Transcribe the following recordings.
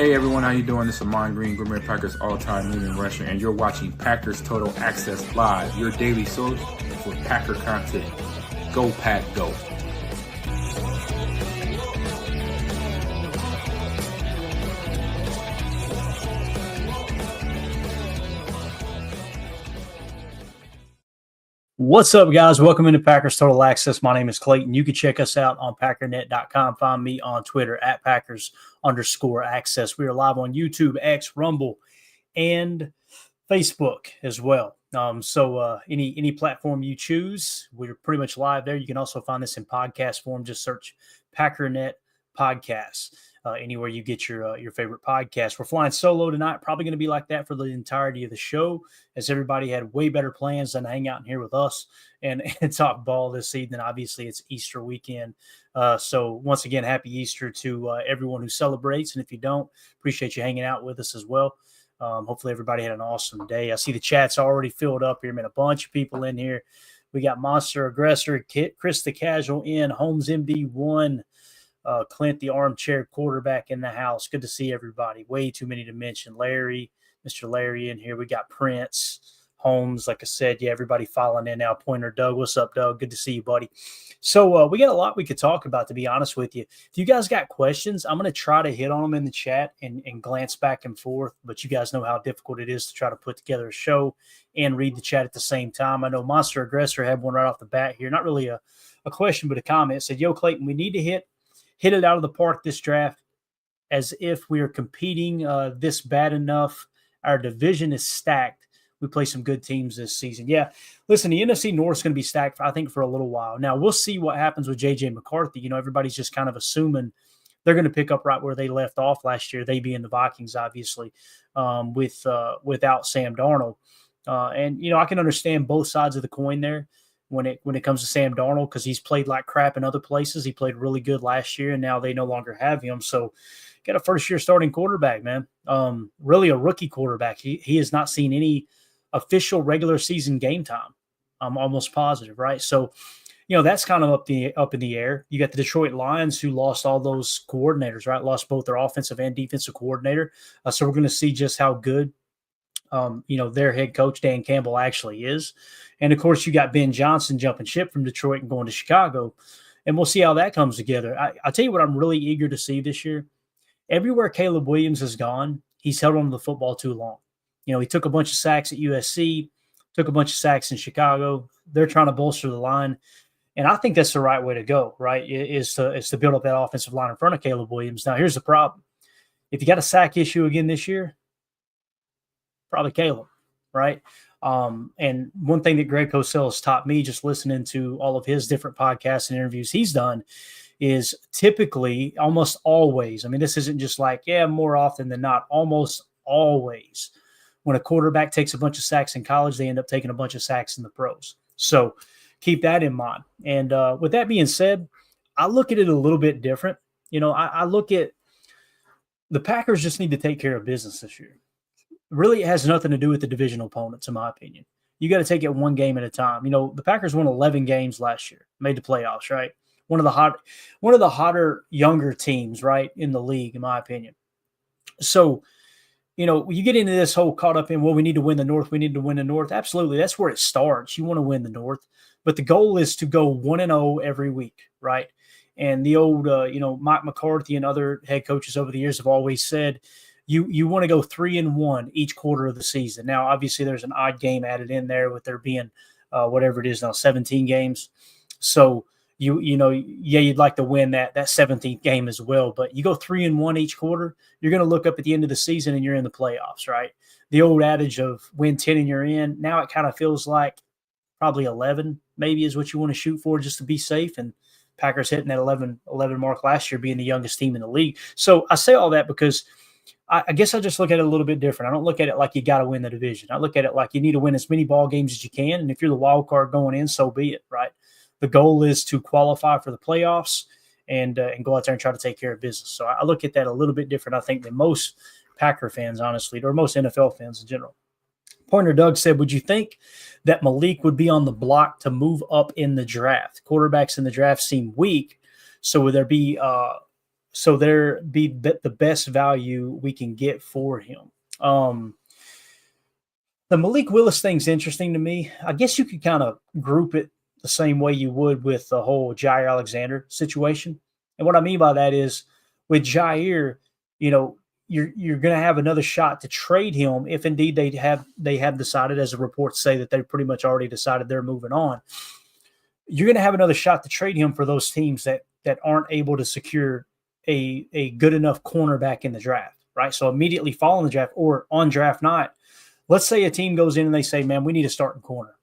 Hey everyone, how you doing? This is Amon Green, Green Bay Packers all-time leading rusher, and you're watching Packers Total Access Live, your daily source for Packer content. Go Pack, go! What's up, guys? Welcome into Packers Total Access. My name is Clayton. You can check us out on packernet.com. Find me on Twitter at Packers_access. We are live on YouTube, X, Rumble, and Facebook as well. So any platform you choose, we're pretty much live there. You can also find this in podcast form. Just search Packernet Podcasts. Anywhere you get your favorite podcast. We're flying solo tonight, probably going to be like that for the entirety of the show, as everybody had way better plans than to hang out in here with us and talk ball this evening. Obviously, it's Easter weekend. So once again, happy Easter to everyone who celebrates. And if you don't, appreciate you hanging out with us as well. Hopefully everybody had an awesome day. I see the chat's already filled up here. Man, a bunch of people in here. We got Monster Aggressor, Chris the Casual in, Holmes MD1, Clint, the armchair quarterback in the house. Good to see everybody. Way too many to mention. Larry, Mr. Larry in here. We got Prince, Holmes. Like I said, yeah, everybody filing in now. Pointer Doug. What's up, Doug? Good to see you, buddy. So we got a lot we could talk about, to be honest with you. If you guys got questions, I'm going to try to hit on them in the chat and glance back and forth. But you guys know how difficult it is to try to put together a show and read the chat at the same time. I know Monster Aggressor had one right off the bat here. Not really a question, but a comment. It said, yo, Clayton, we need to hit it out of the park this draft, as if we are competing this bad enough. Our division is stacked. We play some good teams this season. Yeah, listen, the NFC North is going to be stacked, I think, for a little while. Now, we'll see what happens with J.J. McCarthy. You know, everybody's just kind of assuming they're going to pick up right where they left off last year, they being the Vikings, obviously, without Sam Darnold. And, you know, I can understand both sides of the coin there. When it comes to Sam Darnold, because he's played like crap in other places. He played really good last year, and now they no longer have him. So got a first-year starting quarterback, man. Really a rookie quarterback. He has not seen any official regular season game time. I'm almost positive, right? So, you know, that's kind of up in the air. You got the Detroit Lions, who lost all those coordinators, right? Lost both their offensive and defensive coordinator. So we're going to see just how good their head coach, Dan Campbell, actually is. And, of course, you got Ben Johnson jumping ship from Detroit and going to Chicago. And we'll see how that comes together. I'll tell you what I'm really eager to see this year. Everywhere Caleb Williams has gone, he's held on to the football too long. You know, he took a bunch of sacks at USC, took a bunch of sacks in Chicago. They're trying to bolster the line. And I think that's the right way to go, right, is to build up that offensive line in front of Caleb Williams. Now, here's the problem. If you got a sack issue again this year, probably Caleb, right? And one thing that Greg Cosell has taught me, just listening to all of his different podcasts and interviews he's done, is typically, almost always, I mean, this isn't just like, yeah, more often than not, almost always, when a quarterback takes a bunch of sacks in college, they end up taking a bunch of sacks in the pros. So keep that in mind. And with that being said, I look at it a little bit different. You know, I look at the Packers just need to take care of business this year. Really, it has nothing to do with the divisional opponents, in my opinion. You got to take it one game at a time. You know, the Packers won 11 games last year, made the playoffs, right? One of the hotter younger teams, right, in the league, in my opinion. So, you know, you get into this whole caught up in, well, we need to win the North. We need to win the North. Absolutely, that's where it starts. You want to win the North, but the goal is to go 1-0 every week, right? And the old, Mike McCarthy and other head coaches over the years have always said, You want to go 3-1 each quarter of the season. Now, obviously, there's an odd game added in there with there being whatever it is now, 17 games. So you'd like to win that 17th game as well. But you go 3-1 each quarter, you're going to look up at the end of the season and you're in the playoffs, right? The old adage of win 10 and you're in. Now it kind of feels like probably 11 maybe is what you want to shoot for just to be safe. And Packers hitting that 11 mark last year, being the youngest team in the league. So I say all that because I guess I just look at it a little bit different. I don't look at it like you got to win the division. I look at it like you need to win as many ball games as you can. And if you're the wild card going in, so be it, right? The goal is to qualify for the playoffs and go out there and try to take care of business. So I look at that a little bit different, I think, than most Packer fans, honestly, or most NFL fans in general. Pointer Doug said, would you think that Malik would be on the block to move up in the draft? Quarterbacks in the draft seem weak. So would there be so there be the best value we can get for him. The Malik Willis thing's interesting to me. I guess you could kind of group it the same way you would with the whole Jair Alexander situation. And what I mean by that is with Jair, you're going to have another shot to trade him if indeed they have decided, as the reports say, that they pretty much already decided they're moving on. You're going to have another shot to trade him for those teams that aren't able to secure a good enough cornerback in the draft, right? So immediately following the draft or on draft night, let's say a team goes in and they say, man, we need a starting corner.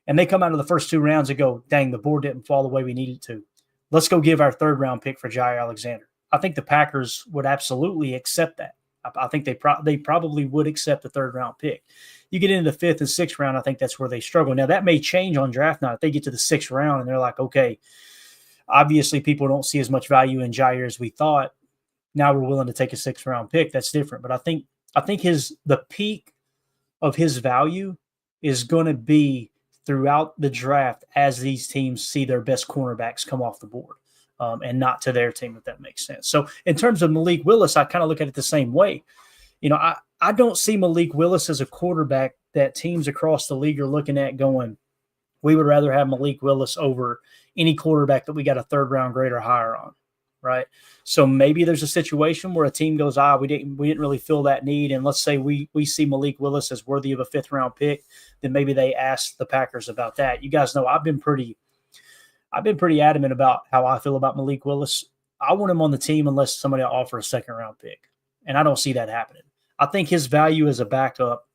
And they come out of the first 2 rounds and go, dang, the board didn't fall the way we needed to. Let's go give our 3rd round pick for Jair Alexander. I think the Packers would absolutely accept that. I think they probably would accept the 3rd round pick. You get into the 5th and 6th round, I think that's where they struggle. Now, that may change on draft night. If they get to the 6th round and they're like, okay, obviously people don't see as much value in Jair as we thought. Now we're willing to take a 6th round pick. That's different. But I think the peak of his value is going to be throughout the draft as these teams see their best cornerbacks come off the board, and not to their team, if that makes sense. So in terms of Malik Willis, I kind of look at it the same way. I don't see Malik Willis as a quarterback that teams across the league are looking at going, we would rather have Malik Willis over any quarterback that we got a 3rd round grade or higher on, right? So maybe there's a situation where a team goes, we didn't really feel that need, and let's say we see Malik Willis as worthy of a 5th round pick, then maybe they ask the Packers about that. You guys know I've been pretty adamant about how I feel about Malik Willis. I want him on the team unless somebody will offer a 2nd round pick, and I don't see that happening. I think his value as a backup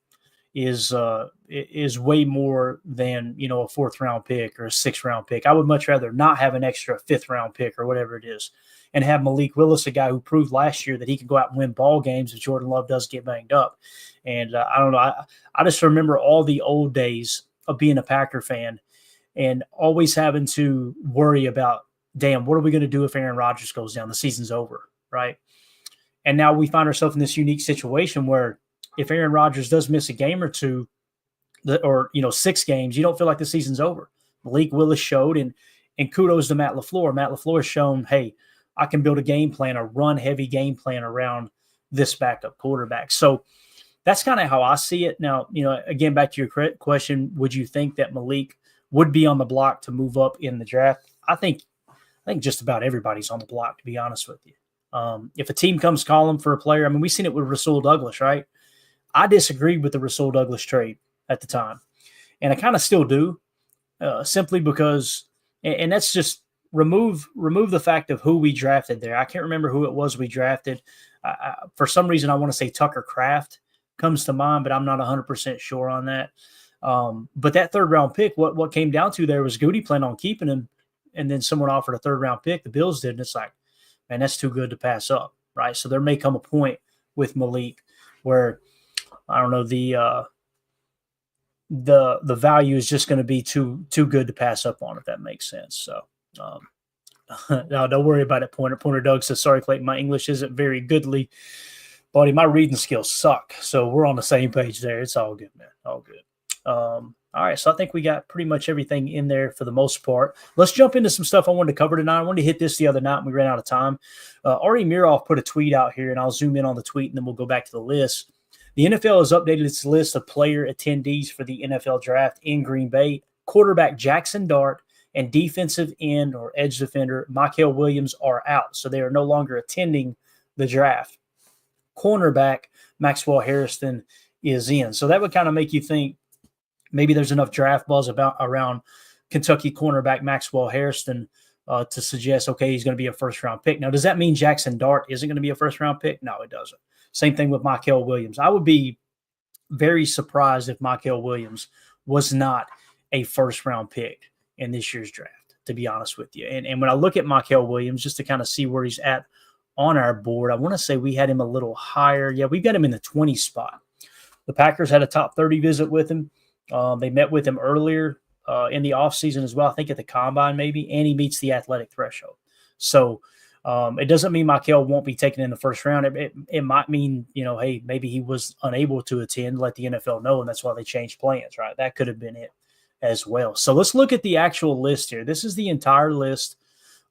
is way more than a 4th round pick or a 6th round pick. I would much rather not have an extra 5th round pick or whatever it is, and have Malik Willis, a guy who proved last year that he can go out and win ball games if Jordan Love does get banged up. And I don't know, I just remember all the old days of being a Packer fan and always having to worry about, damn, what are we going to do if Aaron Rodgers goes down? The season's over, right? And now we find ourselves in this unique situation where if Aaron Rodgers does miss a game or two, or 6 games, you don't feel like the season's over. Malik Willis showed, and kudos to Matt LaFleur. Matt LaFleur has shown, hey, I can build a game plan, a run-heavy game plan around this backup quarterback. So that's kind of how I see it. Now, again, back to your question, would you think that Malik would be on the block to move up in the draft? I think just about everybody's on the block, to be honest with you. If a team comes calling for a player, we've seen it with Rasul Douglas, right? I disagreed with the Rasul Douglas trade at the time, and I kind of still do, simply because, and that's just remove the fact of who we drafted there. I can't remember who it was we drafted. For some reason, I want to say Tucker Kraft comes to mind, but I'm not 100% sure on that. But that 3rd round pick, what came down to there was Goody planned on keeping him, and then someone offered a 3rd round pick. The Bills did, and it's like, man, that's too good to pass up, right? So there may come a point with Malik where, I don't know, the value is just going to be too good to pass up on, if that makes sense. So no, don't worry about it. Pointer Doug says, sorry, Clayton, my English isn't very goodly, buddy. My reading skills suck. So we're on the same page there. It's all good, man. All good. All right, so I think we got pretty much everything in there for the most part. Let's jump into some stuff I wanted to cover tonight. I wanted to hit this the other night, and we ran out of time. Ari Miroff put a tweet out here, and I'll zoom in on the tweet, and then we'll go back to the list. The NFL has updated its list of player attendees for the NFL draft in Green Bay. Quarterback Jackson Dart and defensive end or edge defender Mykel Williams are out, so they are no longer attending the draft. Cornerback Maxwell Harrison is in. So that would kind of make you think maybe there's enough draft buzz around Kentucky cornerback Maxwell Harrison to suggest, okay, he's going to be a 1st round pick. Now, does that mean Jackson Dart isn't going to be a 1st round pick? No, it doesn't. Same thing with Mykel Williams. I would be very surprised if Mykel Williams was not a 1st round pick in this year's draft, to be honest with you. And when I look at Mykel Williams, just to kind of see where he's at on our board, I want to say we had him a little higher. Yeah, we've got him in the 20 spot. The Packers had a top 30 visit with him. They met with him earlier in the offseason as well, I think at the combine maybe, and he meets the athletic threshold. So it doesn't mean Mykel won't be taken in the 1st round. It might mean, hey, maybe he was unable to attend, let the NFL know, and that's why they changed plans, right? That could have been it as well. So let's look at the actual list here. This is the entire list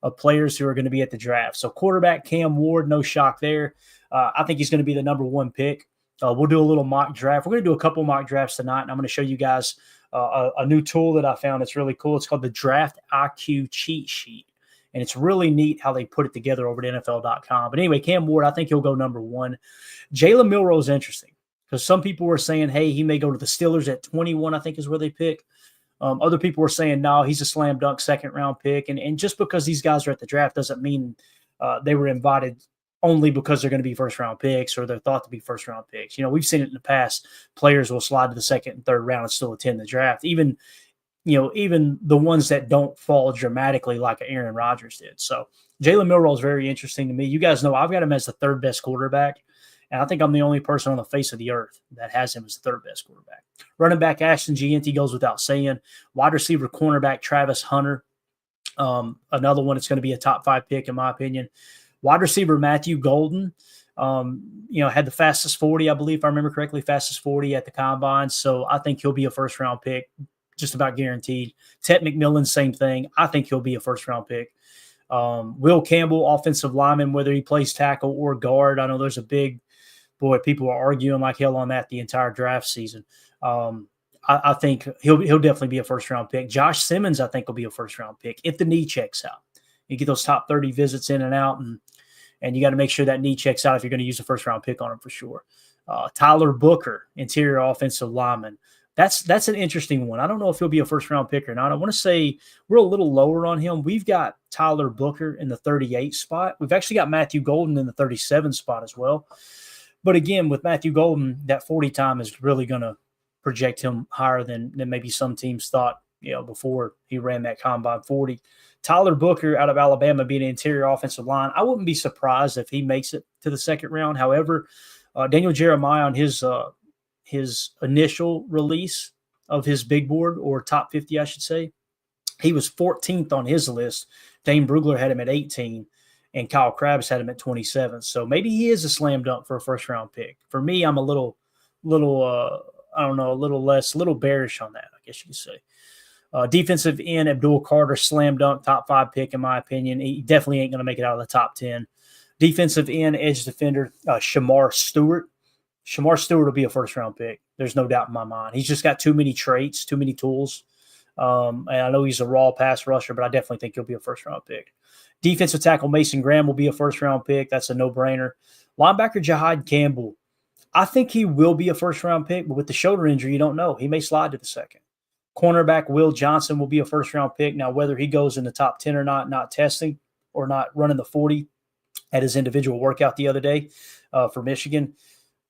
of players who are going to be at the draft. So quarterback Cam Ward, no shock there. I think he's going to be the number 1 pick. We'll do a little mock draft. We're going to do a couple mock drafts tonight, and I'm going to show you guys a new tool that I found that's really cool. It's called the Draft IQ Cheat Sheet, and it's really neat how they put it together over at NFL.com. But anyway, Cam Ward, I think he'll go number 1. Jalen Milroe is interesting because some people were saying, hey, he may go to the Steelers at 21, I think is where they pick. Other people were saying, no, he's a slam dunk second-round pick. And just because these guys are at the draft doesn't mean they were invited only because they're going to be first-round picks or they're thought to be first-round picks. We've seen it in the past. Players will slide to the second and third round and still attend the draft, even the ones that don't fall dramatically like Aaron Rodgers did. So Jalen Milroe is very interesting to me. You guys know I've got him as the 3rd best quarterback, and I think I'm the only person on the face of the earth that has him as the 3rd best quarterback. Running back Ashton Gianti goes without saying. Wide receiver cornerback Travis Hunter, another one that's going to be a top 5 pick in my opinion. Wide receiver Matthew Golden, had the fastest 40, I believe, if I remember correctly, fastest 40 at the combine. So I think he'll be a first-round pick, just about guaranteed. Ted McMillan, same thing. I think he'll be a first-round pick. Will Campbell, offensive lineman, whether he plays tackle or guard. I know there's a big – boy, people are arguing like hell on that the entire draft season. I think he'll definitely be a first-round pick. Josh Simmons, I think, will be a first-round pick if the knee checks out. You get those top 30 visits in and out, and you got to make sure that knee checks out if you're going to use a first-round pick on him for sure. Tyler Booker, interior offensive lineman. That's an interesting one. I don't know if he'll be a first-round pick or not. I want to say we're a little lower on him. We've got Tyler Booker in the 38 spot. We've actually got Matthew Golden in the 37 spot as well. But again, with Matthew Golden, that 40 time is really going to project him higher than maybe some teams thought, before he ran that combine 40. Tyler Booker out of Alabama being an interior offensive line. I wouldn't be surprised if he makes it to the 2nd round. However, Daniel Jeremiah on his initial release of his big board, or top 50, I should say, he was 14th on his list. Dane Brugler had him at 18. And Kyle Krabs had him at 27. So maybe he is a slam dunk for a first-round pick. For me, I'm a little bearish on that, I guess you could say. Defensive end, Abdul Carter, slam dunk, top 5 pick, in my opinion. He definitely ain't going to make it out of the top 10. Defensive end, edge defender, Shamar Stewart. Shamar Stewart will be a first-round pick. There's no doubt in my mind. He's just got too many traits, too many tools. And I know he's a raw pass rusher, but I definitely think he'll be a first-round pick. Defensive tackle Mason Graham will be a first-round pick. That's a no-brainer. Linebacker Jahad Campbell. I think he will be a first-round pick, but with the shoulder injury, you don't know. He may slide to the 2nd. Cornerback Will Johnson will be a first-round pick. Now, whether he goes in the top 10 or not testing or not running the 40 at his individual workout the other day for Michigan,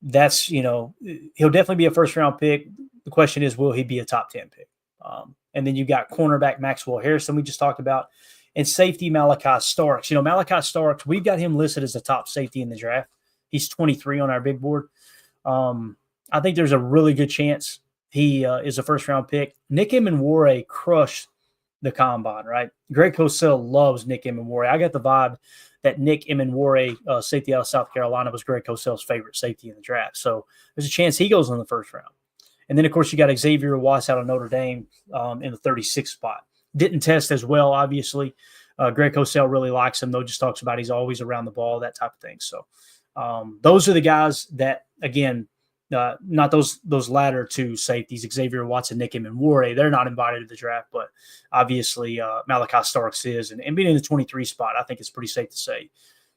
that's, he'll definitely be a first-round pick. The question is, will he be a top 10 pick? And then you got cornerback Maxwell Harrison we just talked about. And safety Malachi Starks. Malachi Starks, we've got him listed as a top safety in the draft. He's 23 on our big board. I think there's a really good chance he is a first-round pick. Nick Emenwore crushed the combine, right? Greg Cosell loves Nick Emenwore. I got the vibe that Nick Emenwore, safety out of South Carolina, was Greg Cosell's favorite safety in the draft. So there's a chance he goes in the 1st round. And then, of course, you got Xavier Watts out of Notre Dame in the 36th spot. Didn't test as well, obviously. Greg Cosell really likes him, though, just talks about he's always around the ball, that type of thing. So those are the guys that, again, not those latter 2 safeties, Xavier Watts and Nick Emenwore, they're not invited to the draft, but obviously Malachi Starks is. And being in the 23 spot, I think it's pretty safe to say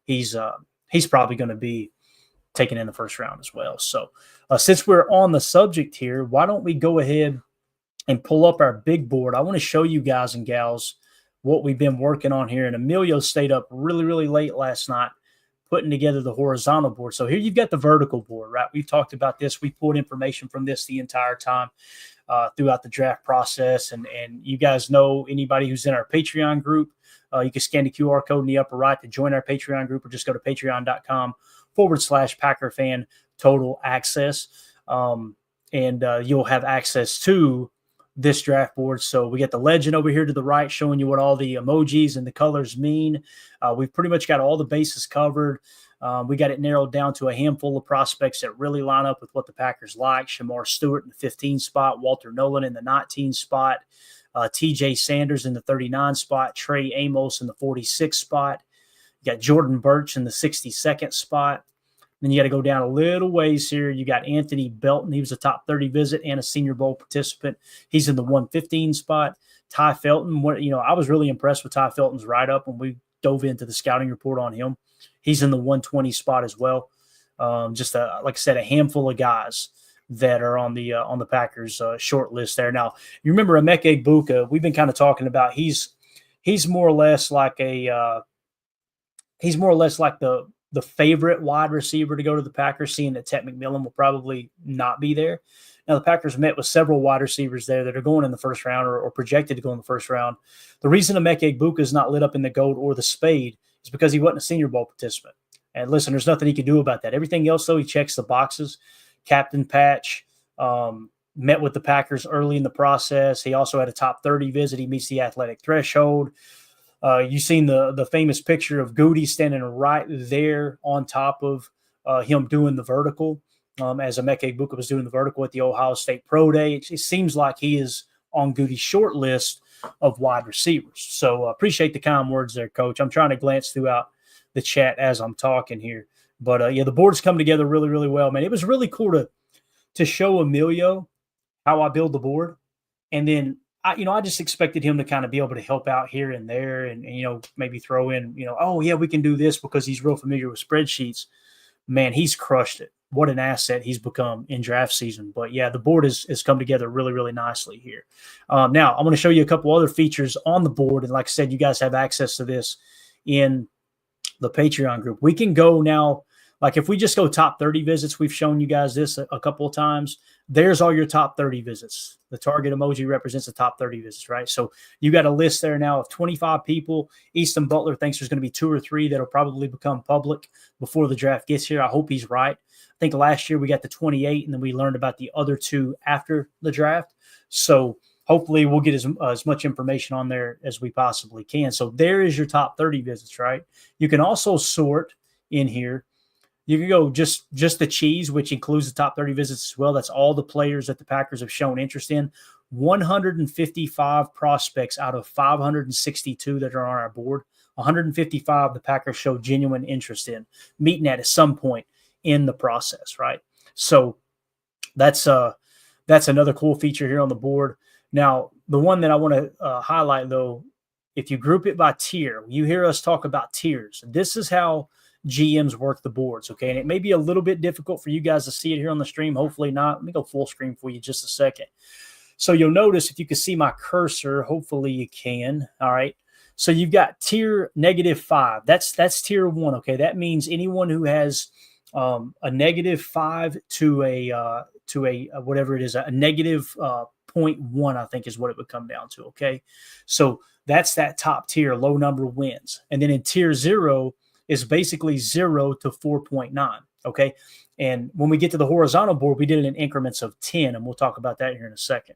he's probably going to be taken in the 1st round as well. So since we're on the subject here, why don't we go ahead and pull up our big board. I want to show you guys and gals what we've been working on here. And Emilio stayed up really, really late last night putting together the horizontal board. So here you've got the vertical board, right? We've talked about this. We pulled information from this the entire time throughout the draft process. And you guys know, anybody who's in our Patreon group, you can scan the QR code in the upper right to join our Patreon group, or just go to patreon.com/Packer Fan Total Access. And you'll have access to this draft board. So we got the legend over here to the right showing you what all the emojis and the colors mean. We've pretty much got all the bases covered. We got it narrowed down to a handful of prospects that really line up with what the Packers like. Shamar Stewart in the 15 spot, Walter Nolan in the 19 spot, TJ Sanders in the 39 spot, Trey Amos in the 46 spot. You got Jordan Birch in the 62nd spot. Then you got to go down a little ways here. You got Anthony Belton. He was a top 30 visit and a Senior Bowl participant. He's in the 115 spot. Ty Felton, I was really impressed with Ty Felton's write-up when we dove into the scouting report on him. He's in the 120 spot as well. Like I said, a handful of guys that are on the Packers short list there. Now, you remember Emeka Egbuka, we've been kind of talking about he's more or less like the favorite wide receiver to go to the Packers, seeing that Ted McMillan will probably not be there. Now, the Packers met with several wide receivers there that are going in the first round or projected to go in the first round. The reason Emeka Egbuka is not lit up in the gold or the spade is because he wasn't a Senior Bowl participant. And listen, there's nothing he can do about that. Everything else, though, he checks the boxes. Captain Patch met with the Packers early in the process. He also had a top 30 visit. He meets the athletic threshold. You've seen the famous picture of Goody standing right there on top of him doing the vertical as Emeka Egbuka was doing the vertical at the Ohio State Pro Day. It seems like he is on Goody's short list of wide receivers. So appreciate the kind words there, Coach. I'm trying to glance throughout the chat as I'm talking here. But, the board's come together really, really well, man. It was really cool to show Emilio how I build the board. And then, I just expected him to kind of be able to help out here and there and maybe throw in, oh, yeah, we can do this because he's real familiar with spreadsheets. Man, he's crushed it. What an asset he's become in draft season. But, yeah, the board has come together really, really nicely here. Now, I'm going to show you a couple other features on the board. And like I said, you guys have access to this in the Patreon group. We can go now. Like if we just go top 30 visits, we've shown you guys this a couple of times. There's all your top 30 visits. The target emoji represents the top 30 visits, right? So you got a list there now of 25 people. Easton Butler thinks there's going to be 2 or 3 that'll probably become public before the draft gets here. I hope he's right. I think last year we got to 28, and then we learned about the other 2 after the draft. So hopefully we'll get as much information on there as we possibly can. So there is your top 30 visits, right? You can also sort in here. You can go just the cheese, which includes the top 30 visits as well. That's all the players that the Packers have shown interest in. 155 prospects out of 562 that are on our board. 155 the Packers showed genuine interest in meeting at some point in the process, right? So that's another cool feature here on the board. Now, the one that I want to highlight, though, if you group it by tier, you hear us talk about tiers. This is how GMs work the boards, okay? And it may be a little bit difficult for you guys to see it here on the stream. Hopefully not. Let me go full screen for you just a second. So you'll notice if you can see my cursor, hopefully you can, all right? So you've got tier -5. That's tier 1, okay? That means anyone who has a -5 to a whatever it is, a negative 0.1, I think is what it would come down to, okay? So that's that top tier, low number wins. And then in tier 0 is basically 0 to 4.9, okay? And when we get to the horizontal board, we did it in increments of 10, and we'll talk about that here in a second.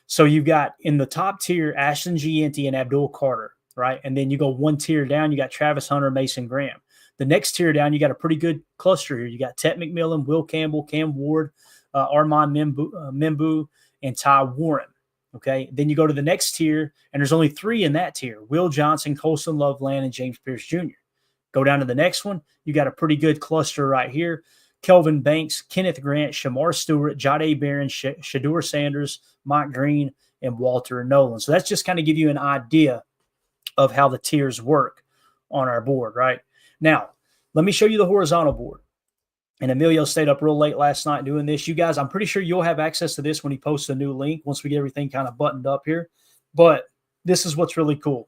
So you've got in the top tier, Ashton Gianti and Abdul Carter, right? And then you go one tier down, you got Travis Hunter, Mason Graham. The next tier down, you got a pretty good cluster here. You got Ted McMillan, Will Campbell, Cam Ward, Armand Membu, and Ty Warren, okay? Then you go to the next tier, and there's only 3 in that tier: Will Johnson, Colson Loveland, and James Pierce Jr. Go down to the next one. You got a pretty good cluster right here: Kelvin Banks, Kenneth Grant, Shamar Stewart, Jahdae Barron, Shedeur Sanders, Mike Green, and Walter Nolan. So that's just kind of give you an idea of how the tiers work on our board, right? Now, let me show you the horizontal board. And Emilio stayed up real late last night doing this. You guys, I'm pretty sure you'll have access to this when he posts a new link once we get everything kind of buttoned up here. But this is what's really cool.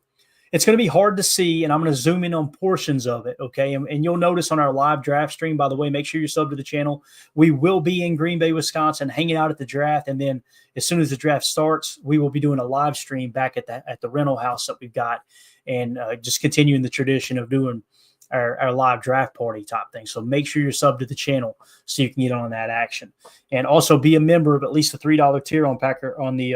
It's going to be hard to see, and I'm going to zoom in on portions of it, okay? And you'll notice on our live draft stream, by the way, make sure you're subbed to the channel. We will be in Green Bay, Wisconsin, hanging out at the draft, and then as soon as the draft starts, we will be doing a live stream back at the rental house that we've got, and just continuing the tradition of doing our live draft party type thing. So make sure you're subbed to the channel so you can get on that action. And also be a member of at least the $3 tier on Packer on the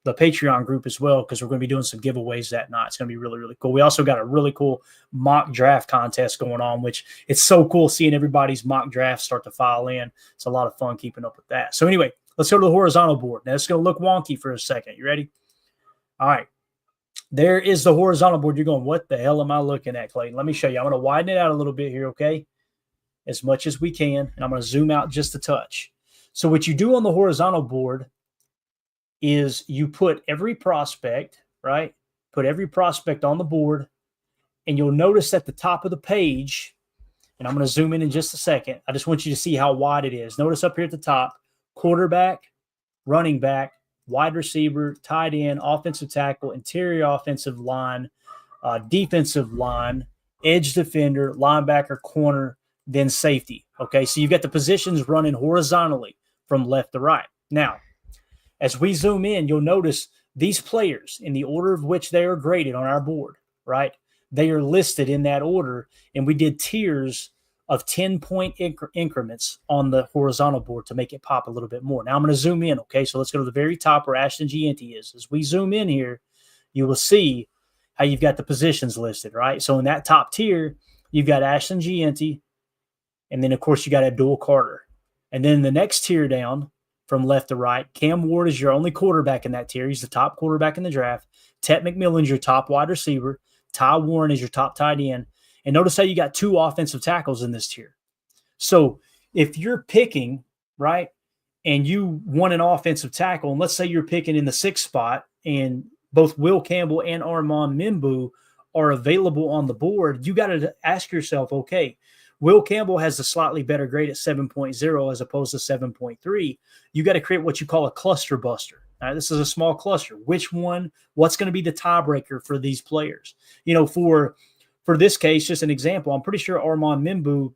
the Patreon group as well, because we're going to be doing some giveaways that night. It's going to be really, really cool. We also got a really cool mock draft contest going on, which it's so cool seeing everybody's mock drafts start to file in. It's a lot of fun keeping up with that. So anyway, let's go to the horizontal board. Now it's going to look wonky for a second. You ready? All right. There is the horizontal board. You're going, what the hell am I looking at, Clayton? Let me show you. I'm going to widen it out a little bit here, okay? As much as we can. And I'm going to zoom out just a touch. So what you do on the horizontal board is you put every prospect, right? Put every prospect on the board, and you'll notice at the top of the page, and I'm going to zoom in just a second. I just want you to see how wide it is. Notice up here at the top, quarterback, running back, wide receiver, tight end, offensive tackle, interior offensive line, defensive line, edge defender, linebacker, corner, then safety. Okay, so you've got the positions running horizontally from left to right. Now, as we zoom in, you'll notice these players in the order of which they are graded on our board, right? They are listed in that order, and we did tiers of 10-point increments on the horizontal board to make it pop a little bit more. Now I'm going to zoom in, okay? So let's go to the very top where Ashton Gianti is. As we zoom in here, you will see how you've got the positions listed, right? So in that top tier, you've got Ashton Gianti, and then, of course, you got Abdul Carter. And then the next tier down, from left to right, Cam Ward is your only quarterback in that tier. He's the top quarterback in the draft. Tet McMillan's your top wide receiver. Ty Warren is your top tight end. And notice how you got 2 offensive tackles in this tier. So if you're picking, right, and you want an offensive tackle, and let's say you're picking in the 6th spot, and both Will Campbell and Armand Mimbu are available on the board, you got to ask yourself, okay, Will Campbell has a slightly better grade at 7.0 as opposed to 7.3. You got to create what you call a cluster buster. All right, this is a small cluster. Which one? What's going to be the tiebreaker for these players? You know, for this case, just an example, I'm pretty sure Armand Mimbu,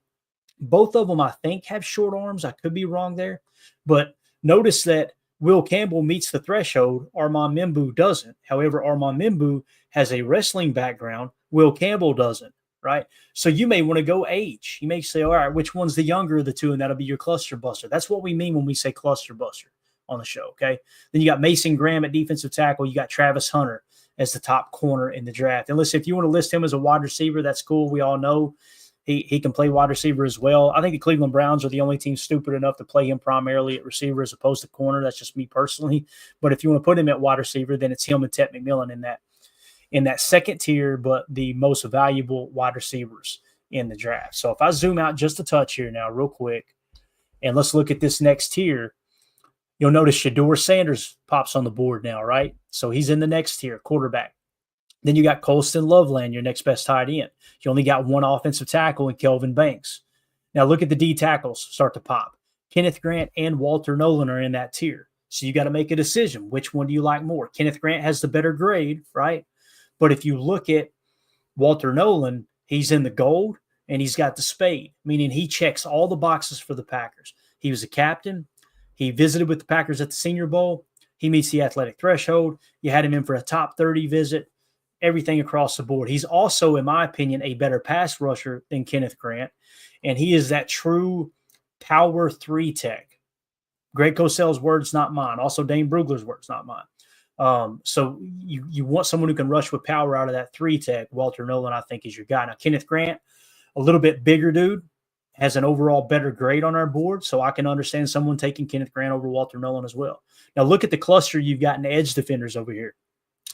both of them, I think, have short arms. I could be wrong there. But notice that Will Campbell meets the threshold. Armand Mimbu doesn't. However, Armand Mimbu has a wrestling background. Will Campbell doesn't. Right? So you may want to go age. You may say, all right, which one's the younger of the two? And that'll be your cluster buster. That's what we mean when we say cluster buster on the show. Okay. Then you got Mason Graham at defensive tackle. You got Travis Hunter as the top corner in the draft. And listen, if you want to list him as a wide receiver, that's cool. We all know he can play wide receiver as well. I think the Cleveland Browns are the only team stupid enough to play him primarily at receiver as opposed to corner. That's just me personally. But if you want to put him at wide receiver, then it's him and Tet McMillan in that second tier, but the most valuable wide receivers in the draft. So if I zoom out just a touch here now real quick, and let's look at this next tier, you'll notice Shedeur Sanders pops on the board now, right? So he's in the next tier, quarterback. Then you got Colston Loveland, your next best tight end. You only got 1 offensive tackle in Kelvin Banks. Now look at the D tackles start to pop. Kenneth Grant and Walter Nolan are in that tier. So you got to make a decision. Which one do you like more? Kenneth Grant has the better grade, right? But if you look at Walter Nolan, he's in the gold and he's got the spade, meaning he checks all the boxes for the Packers. He was a captain. He visited with the Packers at the Senior Bowl. He meets the athletic threshold. You had him in for a top 30 visit, everything across the board. He's also, in my opinion, a better pass rusher than Kenneth Grant, and he is that true power 3 tech. Greg Cosell's words, not mine. Also, Dane Brugler's words, not mine. So you want someone who can rush with power out of that 3 tech. Walter Nolan, I think, is your guy. Now, Kenneth Grant, a little bit bigger dude, has an overall better grade on our board, so I can understand someone taking Kenneth Grant over Walter Nolan as well. Now, look at the cluster you've got in edge defenders over here.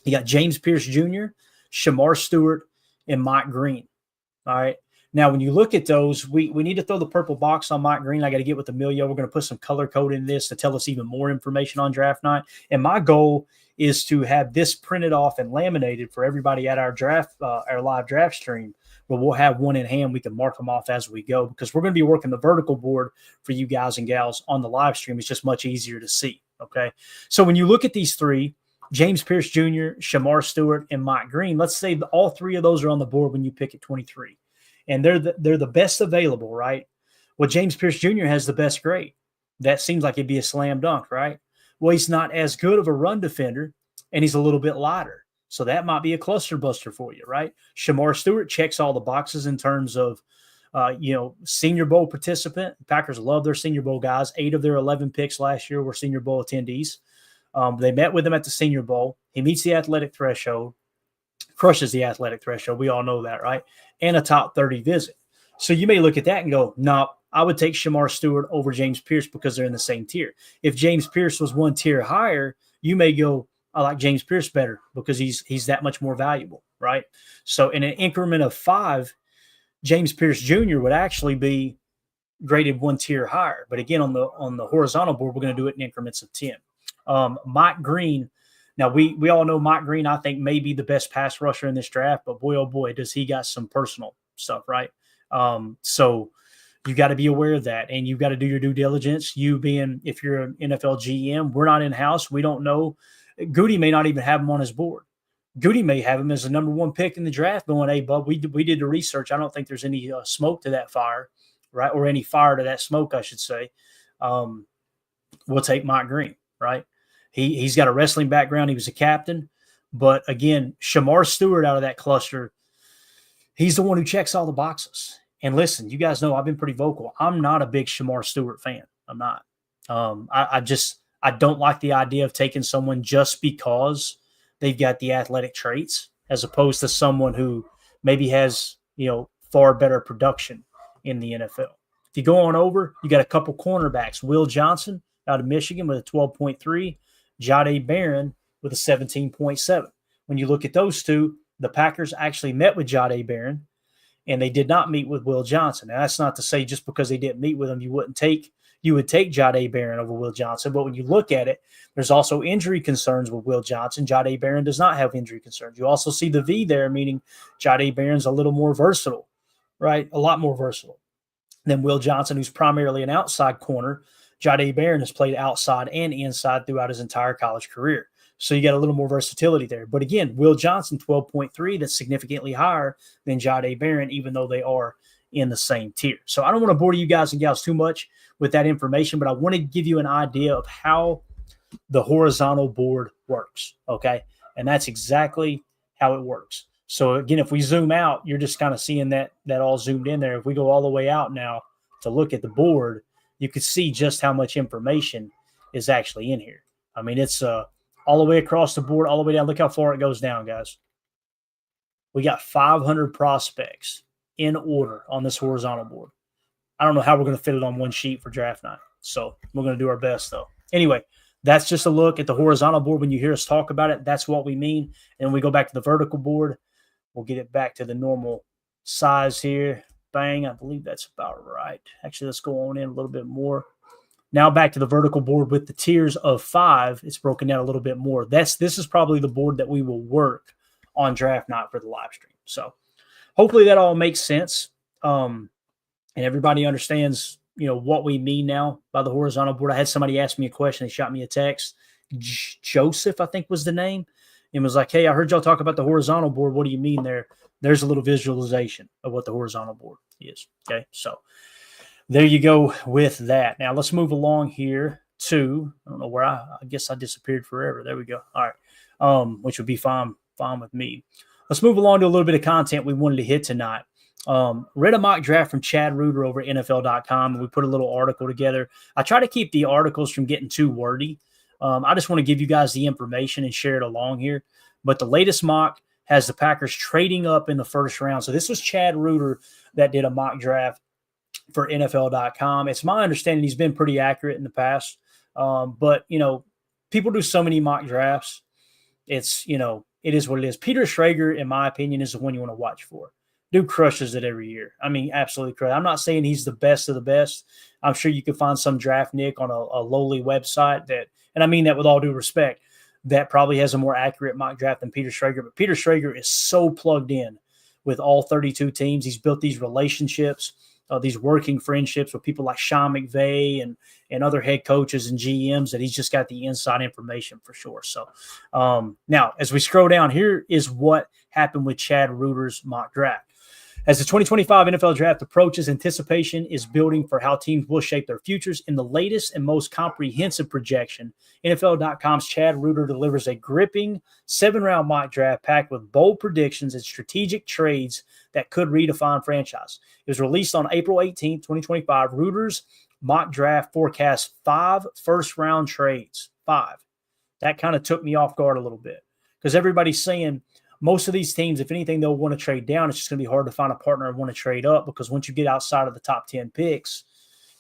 You got James Pierce Jr., Shamar Stewart, and Mike Green. All right. Now, when you look at those, we need to throw the purple box on Mike Green. I got to get with Emilio. We're going to put some color code in this to tell us even more information on draft night. And my goal is to have this printed off and laminated for everybody at our live draft stream, where we'll have one in hand. We can mark them off as we go, because we're going to be working the vertical board for you guys and gals on the live stream. It's just much easier to see. Okay. So when you look at these 3, James Pierce Jr., Shamar Stewart, and Mike Green, let's say all 3 of those are on the board when you pick at 23. And they're the best available, right? Well, James Pierce Jr. has the best grade. That seems like it'd be a slam dunk, right? Well, he's not as good of a run defender, and he's a little bit lighter. So that might be a cluster buster for you, right? Shamar Stewart checks all the boxes in terms of, Senior Bowl participant. The Packers love their Senior Bowl guys. 8 of their 11 picks last year were Senior Bowl attendees. They met with him at the Senior Bowl. He meets the athletic threshold, crushes the athletic threshold. We all know that, right? And a top 30 visit. So you may look at that and go, no, I would take Shamar Stewart over James Pierce because they're in the same tier. If James Pierce was one tier higher, you may go, I like James Pierce better because he's that much more valuable, right? So in an increment of 5, James Pierce Jr. would actually be graded one tier higher. But again, on the horizontal board, we're going to do it in increments of 10. Mike Green. Now, we all know Mike Green, I think, may be the best pass rusher in this draft, but boy, oh boy, does he got some personal stuff, right? So you got to be aware of that, and you've got to do your due diligence. You being, if you're an NFL GM, we're not in-house. We don't know. Goody may not even have him on his board. Goody may have him as the number 1 pick in the draft going, hey, bub, we did the research. I don't think there's any smoke to that fire, right? Or any fire to that smoke, I should say. We'll take Mike Green, right? He's got a wrestling background. He was a captain. But again, Shamar Stewart out of that cluster, he's the one who checks all the boxes. And listen, you guys know I've been pretty vocal. I'm not a big Shamar Stewart fan. I'm not. I don't like the idea of taking someone just because they've got the athletic traits as opposed to someone who maybe has, far better production in the NFL. If you go on over, you got a couple cornerbacks. Will Johnson out of Michigan with a 12.3, Jahdae Barron with a 17.7. When you look at those two, the Packers actually met with Jahdae Barron, and they did not meet with Will Johnson. Now, that's not to say just because they didn't meet with him, you would take Jahdae Barron over Will Johnson. But when you look at it, there's also injury concerns with Will Johnson. Jahdae Barron does not have injury concerns. You also see the V there, meaning Jahdae Barron's a little more versatile, right? A lot more versatile than Will Johnson, who's primarily an outside corner. Jahdae Barron has played outside and inside throughout his entire college career. So you got a little more versatility there. But again, Will Johnson, 12.3, that's significantly higher than Jahdae Barron, even though they are in the same tier. So I don't want to bore you guys and gals too much with that information, but I want to give you an idea of how the horizontal board works, okay? And that's exactly how it works. So again, if we zoom out, you're just kind of seeing that all zoomed in there. If we go all the way out now to look at the board, you can see just how much information is actually in here. I mean, it's all the way across the board, all the way down. Look how far it goes down, guys. We got 500 prospects in order on this horizontal board. I don't know how we're going to fit it on one sheet for draft night. So we're going to do our best, though. Anyway, that's just a look at the horizontal board. When you hear us talk about it, that's what we mean. And when we go back to the vertical board, we'll get it back to the normal size here. Bang, I believe that's about right. Actually, let's go on in a little bit more. Now back to the vertical board with the tiers of 5. It's broken down a little bit more. This is probably the board that we will work on draft night for the live stream. So hopefully that all makes sense. And everybody understands, what we mean now by the horizontal board. I had somebody ask me a question. They shot me a text. Joseph, I think was the name, and was like, hey, I heard y'all talk about the horizontal board. What do you mean there? There's a little visualization of what the horizontal board is. Okay, so there you go with that. Now let's move along here to, I don't know where I guess I disappeared forever. There we go. All right, which would be fine with me. Let's move along to a little bit of content we wanted to hit tonight. Read a mock draft from Chad Reuter over at NFL.com, and we put a little article together. I try to keep the articles from getting too wordy. I just want to give you guys the information and share it along here. But the latest mock has the Packers trading up in the first round. So this was Chad Reuter that did a mock draft for NFL.com. It's my understanding he's been pretty accurate in the past. But, people do so many mock drafts. It's, it is what it is. Peter Schrager, in my opinion, is the one you want to watch for. Dude crushes it every year. I mean, absolutely crushes. I'm not saying he's the best of the best. I'm sure you can find some draft Nick on a lowly website that, and I mean that with all due respect, that probably has a more accurate mock draft than Peter Schrager. But Peter Schrager is so plugged in with all 32 teams. He's built these relationships, these working friendships with people like Sean McVay and other head coaches and GMs that he's just got the inside information for sure. So now, as we scroll down, here is what happened with Chad Reuter's mock draft. As the 2025 NFL Draft approaches, anticipation is building for how teams will shape their futures. In the latest and most comprehensive projection, NFL.com's Chad Reuter delivers a gripping 7-round mock draft packed with bold predictions and strategic trades that could redefine franchise. It was released on April 18, 2025. Reuter's mock draft forecasts 5 first-round trades. 5. That kind of took me off guard a little bit because everybody's saying most of these teams, if anything, they'll want to trade down. It's just going to be hard to find a partner and want to trade up because once you get outside of the top 10 picks,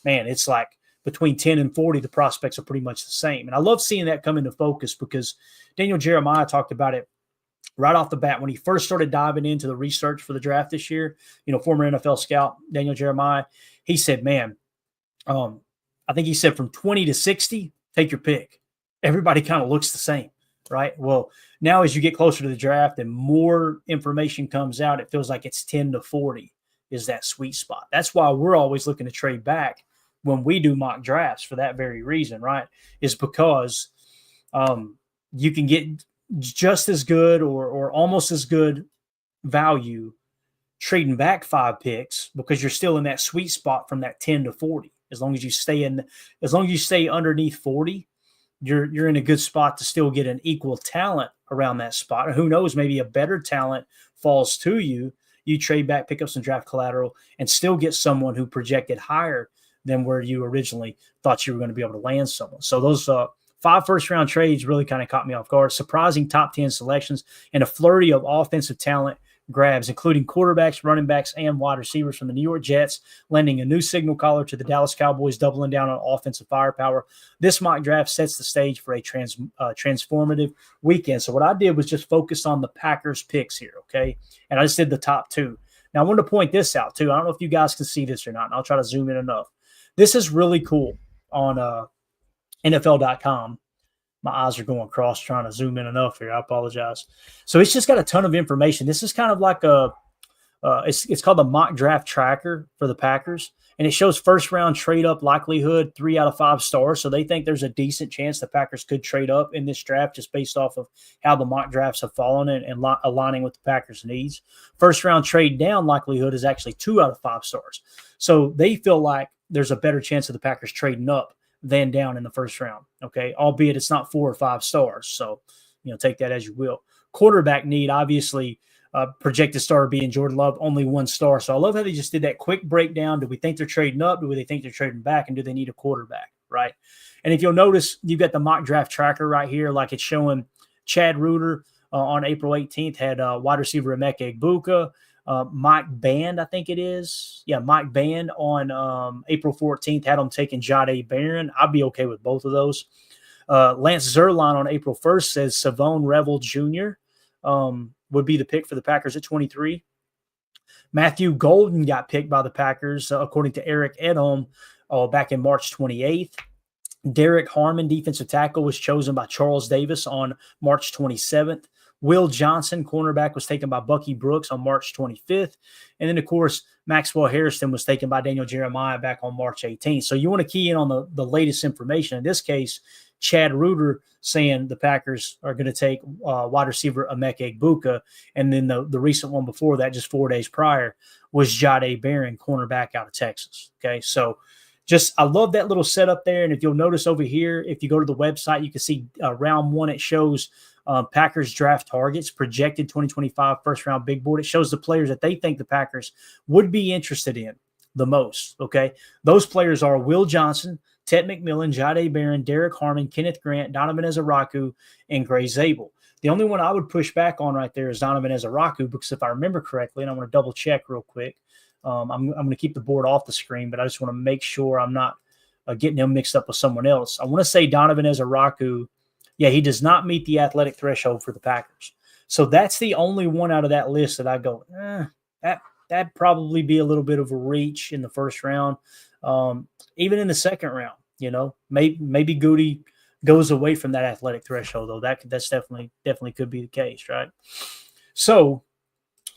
man, it's like between 10 and 40, the prospects are pretty much the same. And I love seeing that come into focus because Daniel Jeremiah talked about it right off the bat when he first started diving into the research for the draft this year. Former NFL scout Daniel Jeremiah, he said, man, I think he said from 20 to 60, take your pick. Everybody kind of looks the same, right? Well, now as you get closer to the draft and more information comes out, it feels like it's 10 to 40 is that sweet spot. That's why we're always looking to trade back when we do mock drafts for that very reason, right? Is because you can get just as good or almost as good value trading back 5 picks because you're still in that sweet spot from that 10 to 40. As long as you stay underneath 40, you're in a good spot to still get an equal talent around that spot. Or who knows, maybe a better talent falls to you. You trade back, pick up some draft collateral, and still get someone who projected higher than where you originally thought you were going to be able to land someone. So those 5 first-round trades really kind of caught me off guard. Surprising top 10 selections and a flurry of offensive talent grabs, including quarterbacks, running backs, and wide receivers from the New York Jets, lending a new signal caller to the Dallas Cowboys, doubling down on offensive firepower. This mock draft sets the stage for a transformative weekend. So what I did was just focus on the Packers picks here, okay? And I just did the top 2. Now, I wanted to point this out, too. I don't know if you guys can see this or not, and I'll try to zoom in enough. This is really cool on NFL.com. My eyes are going cross trying to zoom in enough here. I apologize. So it's just got a ton of information. This is kind of like it's called the mock draft tracker for the Packers. And it shows first round trade up likelihood 3 out of 5 stars. So they think there's a decent chance the Packers could trade up in this draft just based off of how the mock drafts have fallen and aligning with the Packers' needs. First round trade down likelihood is actually 2 out of 5 stars. So they feel like there's a better chance of the Packers trading up than down in the first round, okay? Albeit it's not 4 or 5 stars. So, take that as you will. Quarterback need, obviously, projected star being Jordan Love, only 1 star. So I love how they just did that quick breakdown. Do we think they're trading up? Do they think they're trading back? And do they need a quarterback, right? And if you'll notice, you've got the mock draft tracker right here, like it's showing Chad Reuter on April 18th had wide receiver Emeka Egbuka. Mike Band, I think it is. Yeah, Mike Band on April 14th had him taking Jahdae Barron. I'd be okay with both of those. Lance Zierlein on April 1st says Savone Revel Jr. Would be the pick for the Packers at 23. Matthew Golden got picked by the Packers, according to Eric Edholm, back in March 28th. Derek Harmon, defensive tackle, was chosen by Charles Davis on March 27th. Will Johnson, cornerback, was taken by Bucky Brooks on March 25th. And then, of course, Maxwell Harrison was taken by Daniel Jeremiah back on March 18th. So you want to key in on the latest information. In this case, Chad Reuter saying the Packers are going to take wide receiver Emeka Egbuka. And then the recent one before that, just 4 days prior, was Jahdae Barron, cornerback out of Texas. Okay, so I love that little setup there. And if you'll notice over here, if you go to the website, you can see round 1, it shows Packers draft targets, projected 2025 first round big board. It shows the players that they think the Packers would be interested in the most. Okay. Those players are Will Johnson, Ted McMillan, Jahdae Barron, Derek Harmon, Kenneth Grant, Donovan Ezaraku, and Gray Zabel. The only one I would push back on right there is Donovan Ezaraku, because if I remember correctly, and I want to double check real quick, I'm going to keep the board off the screen, but I just want to make sure I'm not getting him mixed up with someone else. I want to say Donovan Ezaraku, yeah, he does not meet the athletic threshold for the Packers. So that's the only one out of that list that I go, that'd probably be a little bit of a reach in the first round. Even in the second round, maybe Goody goes away from that athletic threshold, though. That's definitely could be the case, right? So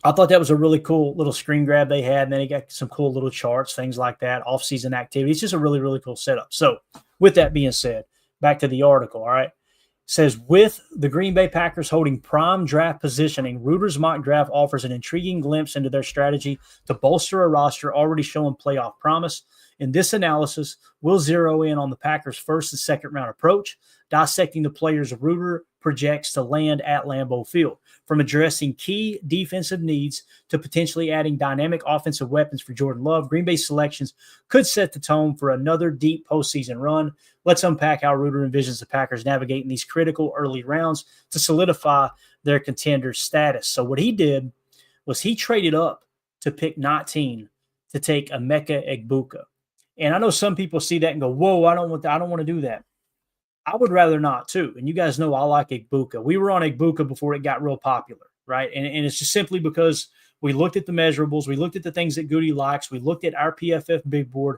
I thought that was a really cool little screen grab they had. And then they got some cool little charts, things like that, off-season activities. Just a really, really cool setup. So with that being said, back to the article, all right? It says, with the Green Bay Packers holding prime draft positioning, Reuter's mock draft offers an intriguing glimpse into their strategy to bolster a roster already showing playoff promise. In this analysis, we'll zero in on the Packers' first and second round approach, dissecting the players Reuter projects to land at Lambeau Field, from addressing key defensive needs to potentially adding dynamic offensive weapons for Jordan Love. Green Bay's selections could set the tone for another deep postseason run. Let's unpack how Reuter envisions the Packers navigating these critical early rounds to solidify their contender status. So what he did was he traded up to pick 19 to take Emeka Egbuka. And I know some people see that and go, whoa, I don't want to do that. I would rather not too. And you guys know I like Egbuka. We were on Egbuka before it got real popular, right? And it's just simply because we looked at the measurables, we looked at the things that Goody likes, we looked at our PFF big board.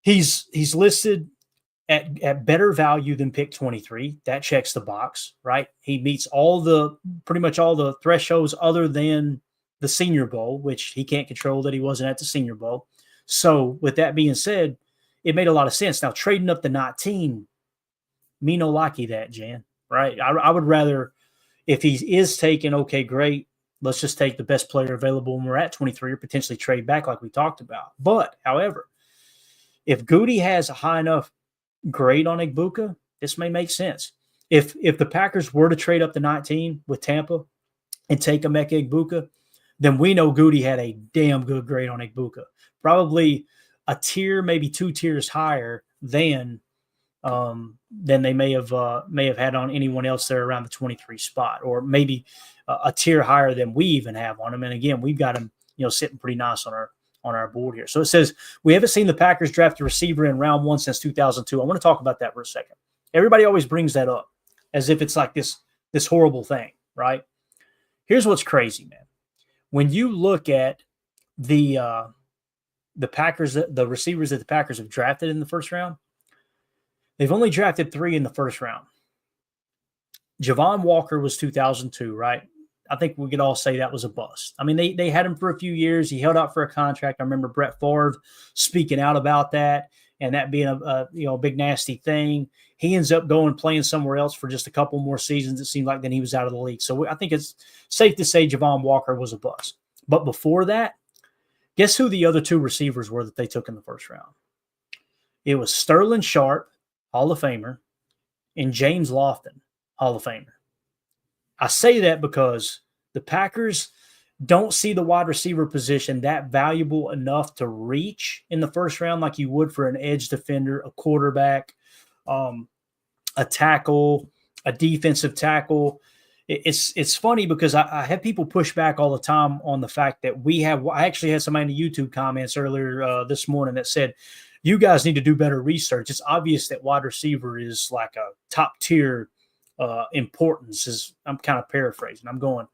He's listed at better value than pick 23. That checks the box, right? He meets pretty much all the thresholds other than the Senior Bowl, which he can't control that he wasn't at the Senior Bowl. So with that being said, it made a lot of sense. Now trading up to 19, me no likey that, Jan, right? I would rather, if he is taken, okay, great. Let's just take the best player available when we're at 23 or potentially trade back like we talked about. But, however, if Goody has a high enough grade on Egbuka, this may make sense. If the Packers were to trade up to 19 with Tampa and take Emeka Egbuka, then we know Goody had a damn good grade on Egbuka. Probably a tier, maybe 2 tiers higher than they may have had on anyone else there around the 23 spot, or maybe a tier higher than we even have on him. And again, we've got him, sitting pretty nice on our board here. So it says we haven't seen the Packers draft a receiver in round 1 since 2002. I want to talk about that for a second. Everybody always brings that up as if it's like this horrible thing, right? Here's what's crazy, man. When you look at the Packers, the receivers that the Packers have drafted in the first round, they've only drafted 3 in the first round. Javon Walker was 2002, right? I think we could all say that was a bust. I mean, they had him for a few years. He held out for a contract. I remember Brett Favre speaking out about that and that being a big nasty thing. He ends up playing somewhere else for just a couple more seasons. It seemed like then he was out of the league. So I think it's safe to say Javon Walker was a bust. But before that, guess who the other 2 receivers were that they took in the first round? It was Sterling Sharp, Hall of Famer, and James Lofton, Hall of Famer. I say that because the Packers don't see the wide receiver position that valuable enough to reach in the first round like you would for an edge defender, a quarterback, a tackle, a defensive tackle. It's funny because I have people push back all the time on the fact that I actually had somebody in the YouTube comments earlier this morning that said, you guys need to do better research. It's obvious that wide receiver is like a top tier importance. I'm kind of paraphrasing. I'm going,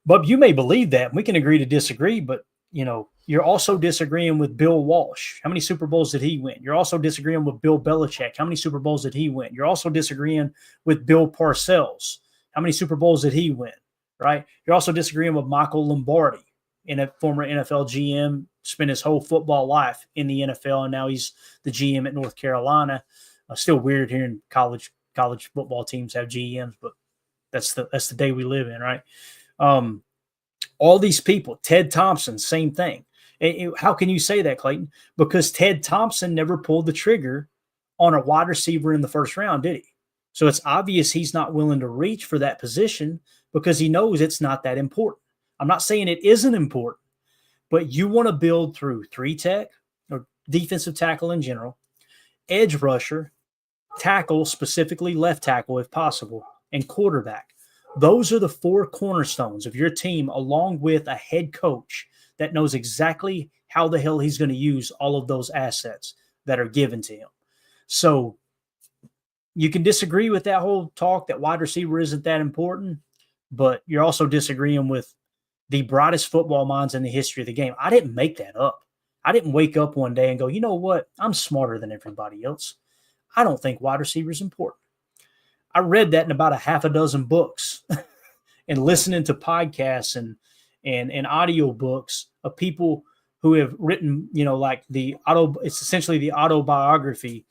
but you may believe that. And we can agree to disagree, but you're also disagreeing with Bill Walsh. How many Super Bowls did he win? You're also disagreeing with Bill Belichick. How many Super Bowls did he win? You're also disagreeing with Bill Parcells. How many Super Bowls did he win? Right? You're also disagreeing with Michael Lombardi, a former NFL GM, spent his whole football life in the NFL, and now he's the GM at North Carolina. Still weird hearing college football teams have GMs, but that's the day we live in, right? All these people, Ted Thompson, same thing. How can you say that, Clayton? Because Ted Thompson never pulled the trigger on a wide receiver in the first round, did he? So it's obvious he's not willing to reach for that position because he knows it's not that important. I'm not saying it isn't important, but you want to build through 3-tech or defensive tackle in general, edge rusher, tackle, specifically left tackle if possible, and quarterback. Those are the 4 cornerstones of your team, along with a head coach that knows exactly how the hell he's going to use all of those assets that are given to him. So you can disagree with that whole talk that wide receiver isn't that important, but you're also disagreeing with the brightest football minds in the history of the game. I didn't make that up. I didn't wake up one day and go, you know what? I'm smarter than everybody else. I don't think wide receiver is important. I read that in about a half a dozen books and listening to podcasts and audio books of people who have written, it's essentially the autobiography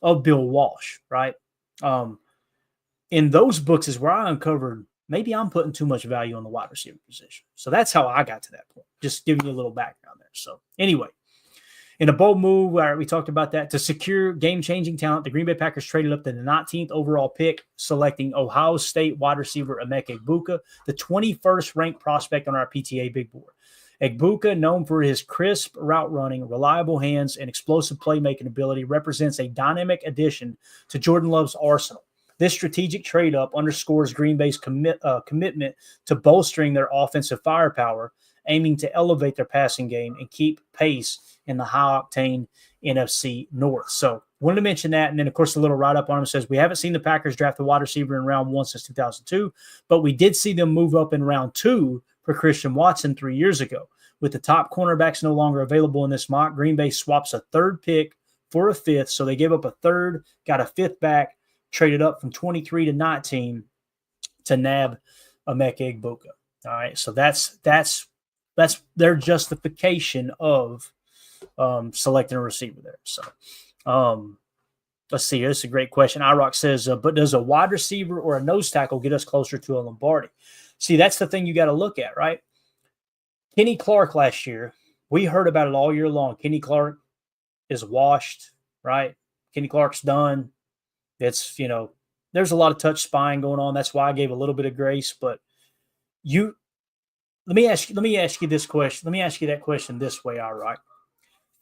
of Bill Walsh, right? In those books is where I uncovered maybe I'm putting too much value on the wide receiver position. So that's how I got to that point. Just giving you a little background there. So anyway, In a bold move, all right, we talked about that. To secure game-changing talent, the Green Bay Packers traded up to the 19th overall pick, selecting Ohio State wide receiver Emeka Egbuka, the 21st ranked prospect on our PTA big board. Egbuka, known for his crisp route running, reliable hands, and explosive playmaking ability, represents a dynamic addition to Jordan Love's arsenal. This strategic trade-up underscores Green Bay's commitment to bolstering their offensive firepower, aiming to elevate their passing game and keep pace in the high-octane NFC North. So wanted to mention that. And then, of course, the little write-up on him says, we haven't seen the Packers draft a wide receiver in round 1 since 2002, but we did see them move up in round 2 for Christian Watson 3 years ago. With the top cornerbacks no longer available in this mock, Green Bay swaps a 3rd pick for a 5th. So they gave up a 3rd, got a 5th back, traded up from 23 to 19 to nab Emeka Egbuka. All right, so that's their justification of selecting a receiver there. So let's see. This is a great question. IROC says, but does a wide receiver or a nose tackle get us closer to a Lombardi? See, that's the thing you got to look at, right? Kenny Clark last year, we heard about it all year long. Kenny Clark is washed, right? Kenny Clark's done. It's, there's a lot of touch spying going on. That's why I gave a little bit of grace. But let me ask you this question. Let me ask you that question this way, all right?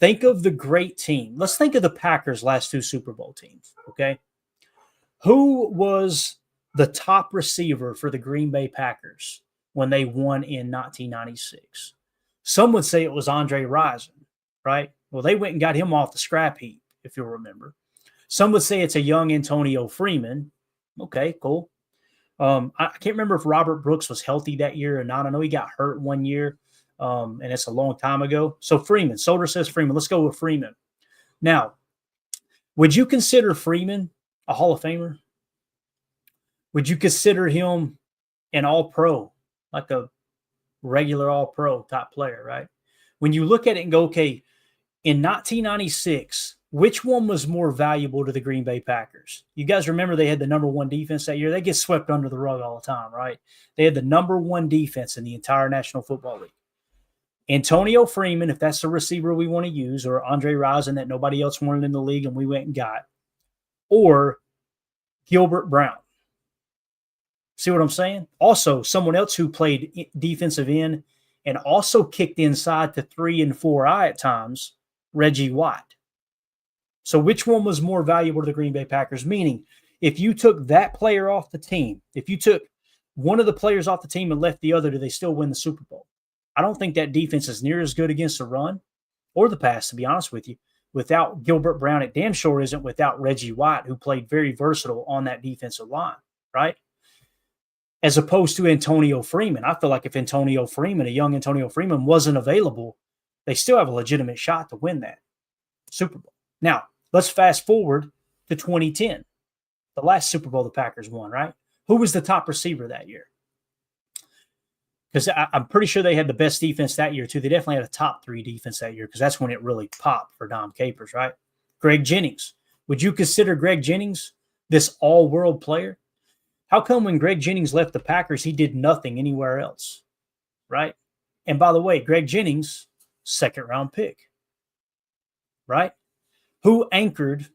Think of the great team. Let's think of the Packers' last 2 Super Bowl teams, okay? Who was the top receiver for the Green Bay Packers when they won in 1996? Some would say it was Andre Rison, right? Well, they went and got him off the scrap heap, if you'll remember. Some would say it's a young Antonio Freeman. Okay, cool. I can't remember if Robert Brooks was healthy that year or not. I know he got hurt one year, and it's a long time ago. So Freeman, Solder says Freeman. Let's go with Freeman. Now, would you consider Freeman a Hall of Famer? Would you consider him an All-Pro, like a regular All-Pro top player, right? When you look at it and go, okay, in 1996, which one was more valuable to the Green Bay Packers? You guys remember they had the number 1 defense that year? They get swept under the rug all the time, right? They had the number 1 defense in the entire National Football League. Antonio Freeman, if that's the receiver we want to use, or Andre Rison that nobody else wanted in the league and we went and got, or Gilbert Brown. See what I'm saying? Also, someone else who played defensive end and also kicked inside to 3 and 4 at times, Reggie White. So which one was more valuable to the Green Bay Packers? Meaning, if you took that player off the team, if you took one of the players off the team and left the other, do they still win the Super Bowl? I don't think that defense is near as good against the run or the pass, to be honest with you, without Gilbert Brown. It damn sure isn't without Reggie White, who played very versatile on that defensive line, right? As opposed to Antonio Freeman. I feel like if Antonio Freeman, a young Antonio Freeman, wasn't available, they still have a legitimate shot to win that Super Bowl. Now, let's fast forward to 2010, the last Super Bowl the Packers won, right? Who was the top receiver that year? Because I'm pretty sure they had the best defense that year, too. They definitely had a top 3 defense that year because that's when it really popped for Dom Capers, right? Greg Jennings. Would you consider Greg Jennings this all-world player? How come when Greg Jennings left the Packers, he did nothing anywhere else, right? And by the way, Greg Jennings, 2nd-round pick, right? Who anchored?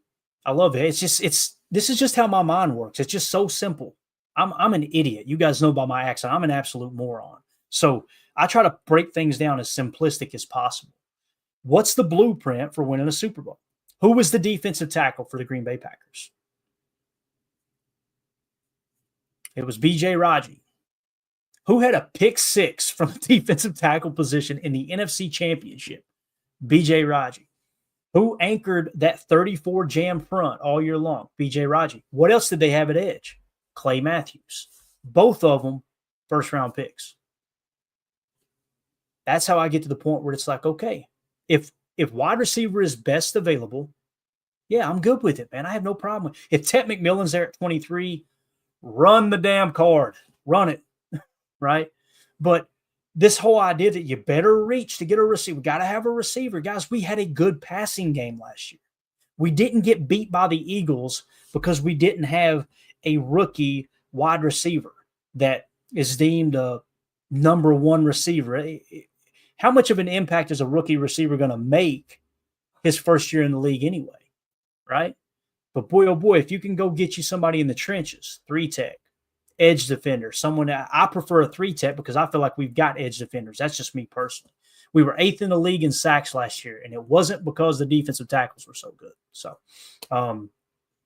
I love it. This is just how my mind works. It's just so simple. I'm an idiot. You guys know by my accent, I'm an absolute moron. So I try to break things down as simplistic as possible. What's the blueprint for winning a Super Bowl? Who was the defensive tackle for the Green Bay Packers? It was B.J. Raji. Who had a pick 6 from the defensive tackle position in the NFC Championship? B.J. Raji. Who anchored that 34 jam front all year long? B.J. Raji. What else did they have at edge? Clay Matthews. Both of them first-round picks. That's how I get to the point where it's like, okay, if wide receiver is best available, yeah, I'm good with it, man. I have no problem. If Ted McMillan's there at 23, run the damn card. Run it, right? But this whole idea that you better reach to get a receiver, got to have a receiver. Guys, we had a good passing game last year. We didn't get beat by the Eagles because we didn't have a rookie wide receiver that is deemed a number 1 receiver. How much of an impact is a rookie receiver going to make his first year in the league anyway, right? But boy, oh boy, if you can go get you somebody in the trenches, 3-tech, edge defender, someone that I prefer a 3-tech because I feel like we've got edge defenders. That's just me personally. We were 8th in the league in sacks last year, and it wasn't because the defensive tackles were so good. So,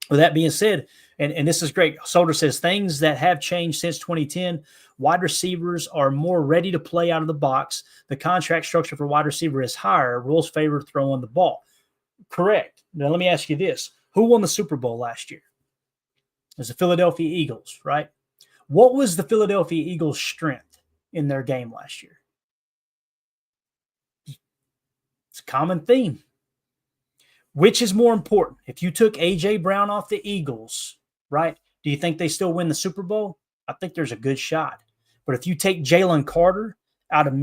with that being said, and this is great, Solder says things that have changed since 2010. Wide receivers are more ready to play out of the box. The contract structure for wide receiver is higher. Rules favor throwing the ball. Correct. Now, let me ask you this. Who won the Super Bowl last year? It was the Philadelphia Eagles, right? What was the Philadelphia Eagles' strength in their game last year? It's a common theme. Which is more important? If you took A.J. Brown off the Eagles, right, do you think they still win the Super Bowl? I think there's a good shot. But if you take Jalen Carter out of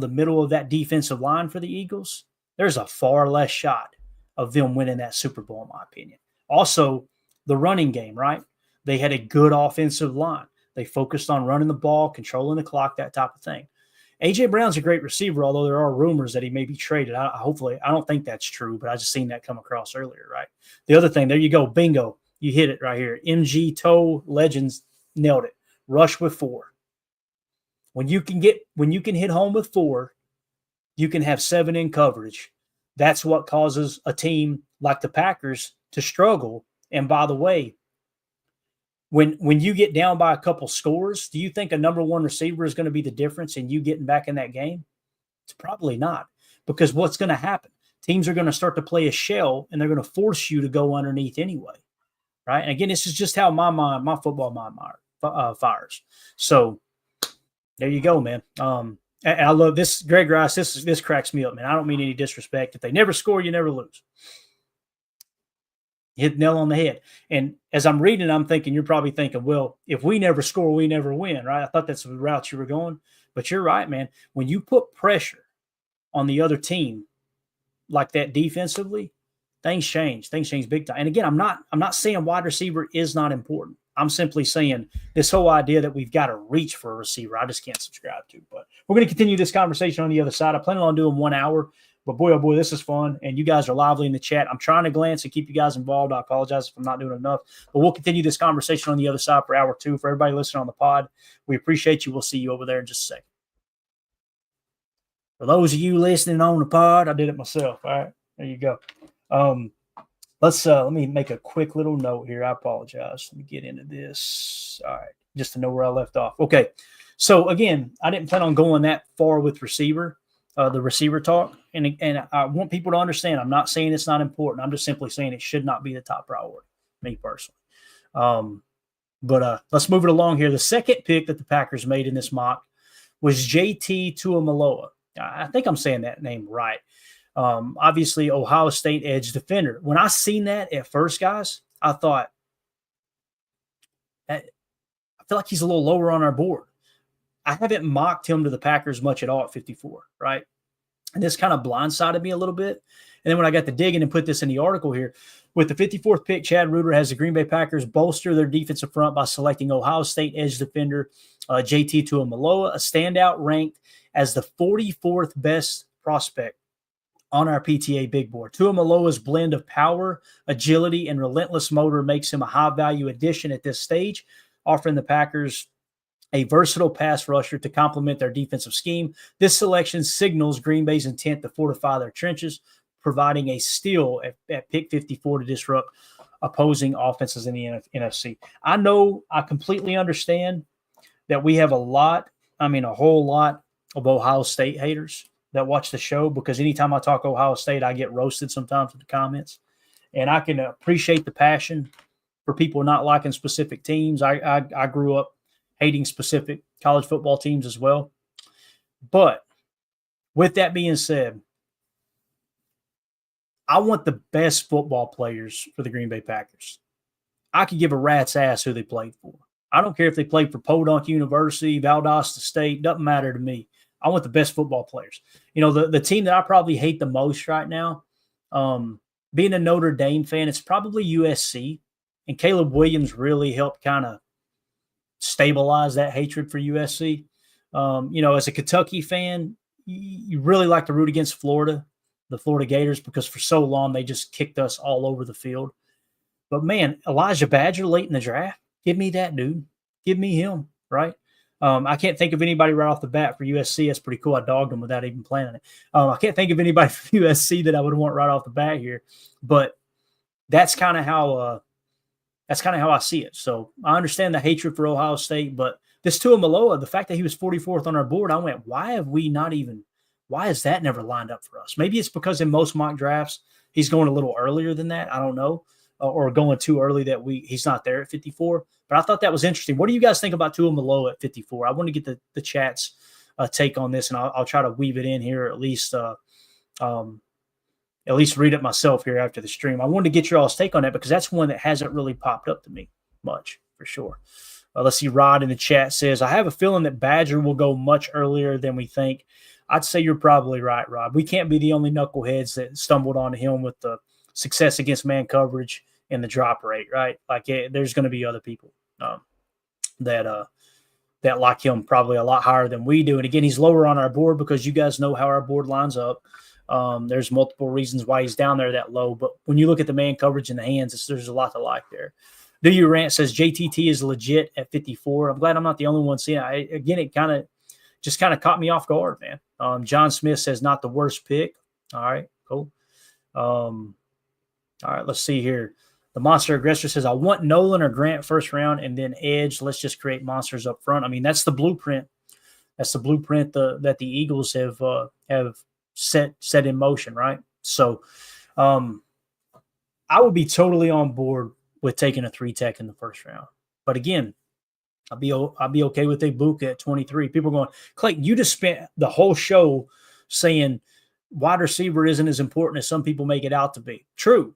the middle of that defensive line for the Eagles, there's a far less shot of them winning that Super Bowl, in my opinion. Also, the running game, right? They had a good offensive line. They focused on running the ball, controlling the clock, that type of thing. A.J. Brown's a great receiver, although there are rumors that he may be traded. Hopefully, I don't think that's true, but I just seen that come across earlier, right? The other thing, there you go, bingo. You hit it right here. MG Toe Legends nailed it. Rush with 4. When you can hit home with 4, you can have 7 in coverage. That's what causes a team like the Packers to struggle. And by the way, when you get down by a couple scores, do you think a number 1 receiver is going to be the difference in you getting back in that game? It's probably not, because what's going to happen? Teams are going to start to play a shell, and they're going to force you to go underneath anyway, right? And again, this is just how my football mind fires. So there you go, man. And I love this, Greg Rice. This cracks me up, man. I don't mean any disrespect. If they never score, you never lose. Hit the nail on the head. And as I'm reading, I'm thinking, you're probably thinking, well, if we never score, we never win, right? I thought that's the route you were going. But you're right, man. When you put pressure on the other team like that defensively, things change. Things change big time. And again, I'm not saying wide receiver is not important. I'm simply saying this whole idea that we've got to reach for a receiver, I just can't subscribe to. But we're going to continue this conversation on the other side. I plan on doing 1 hour. But boy, oh boy, this is fun. And you guys are lively in the chat. I'm trying to glance and keep you guys involved. I apologize if I'm not doing enough. But we'll continue this conversation on the other side for hour 2. For everybody listening on the pod, we appreciate you. We'll see you over there in just a second. For those of you listening on the pod, I did it myself. All right, there you go. Let me make a quick little note here. I apologize. Let me get into this. All right, just to know where I left off. Okay, so again, I didn't plan on going that far with the receiver talk, and I want people to understand. I'm not saying it's not important. I'm just simply saying it should not be the top priority, me personally. But let's move it along here. The second pick that the Packers made in this mock was JT Tuimoloau. I think I'm saying that name right. Obviously, Ohio State edge defender. When I seen that at first, guys, I thought, I feel like he's a little lower on our board. I haven't mocked him to the Packers much at all at 54, right? And this kind of blindsided me a little bit. And then when I got to digging and put this in the article here, with the 54th pick, Chad Reuter has the Green Bay Packers bolster their defensive front by selecting Ohio State edge defender JT Tuimoloau, a standout ranked as the 44th best prospect on our PTA big board. Tuimoloau's blend of power, agility, and relentless motor makes him a high-value addition at this stage, offering the Packers a versatile pass rusher to complement their defensive scheme. This selection signals Green Bay's intent to fortify their trenches, providing a steal at pick 54 to disrupt opposing offenses in the NFC. I know, I completely understand that we have a whole lot of Ohio State haters that watch the show, because anytime I talk Ohio State, I get roasted sometimes with the comments. And I can appreciate the passion for people not liking specific teams. I grew up hating specific college football teams as well. But with that being said, I want the best football players for the Green Bay Packers. I could give a rat's ass who they played for. I don't care if they played for Podunk University, Valdosta State, doesn't matter to me. I want the best football players. You know, the team that I probably hate the most right now, being a Notre Dame fan, it's probably USC. And Caleb Williams really helped kind of stabilize that hatred for USC. As a Kentucky fan, you really like to root against Florida, the Florida Gators, because for so long they just kicked us all over the field. But man, Elijah Badger late in the draft, give me that dude. Give me him, right? I can't think of anybody right off the bat for USC. That's pretty cool. I dogged them without even planning it. I can't think of anybody for USC that I would want right off the bat here, but that's kind of how I see it. So I understand the hatred for Ohio State, but this Tuamaloa, the fact that he was 44th on our board, I went, why has that never lined up for us? Maybe it's because in most mock drafts he's going a little earlier than that. I don't know, or going too early that he's not there at 54. But I thought that was interesting. What do you guys think about Tuamaloa at 54? I want to get the chat's take on this, and I'll try to weave it in here, at least read it myself here after the stream. I wanted to get your all's take on that because that's one that hasn't really popped up to me much, for sure. Let's see. Rod in the chat says, I have a feeling that Badger will go much earlier than we think. I'd say you're probably right, Rod. We can't be the only knuckleheads that stumbled onto him with the success against man coverage and the drop rate, right? Like there's going to be other people that like him probably a lot higher than we do. And again, he's lower on our board because you guys know how our board lines up. There's multiple reasons why he's down there that low. But when you look at the man coverage in the hands, there's a lot to like there. Do You Rant says JTT is legit at 54. I'm glad I'm not the only one seeing it. Again, it kind of caught me off guard, man. John Smith says not the worst pick. All right, cool. All right, let's see here. The Monster Aggressor says, I want Nolan or Grant first round and then edge. Let's just create monsters up front. I mean, that's the blueprint. That's the blueprint that the Eagles have set in motion, right? So I would be totally on board with taking a 3-tech in the first round. But again, I'll be okay with Egbuka at 23. People are going, Clayton, you just spent the whole show saying wide receiver isn't as important as some people make it out to be. True.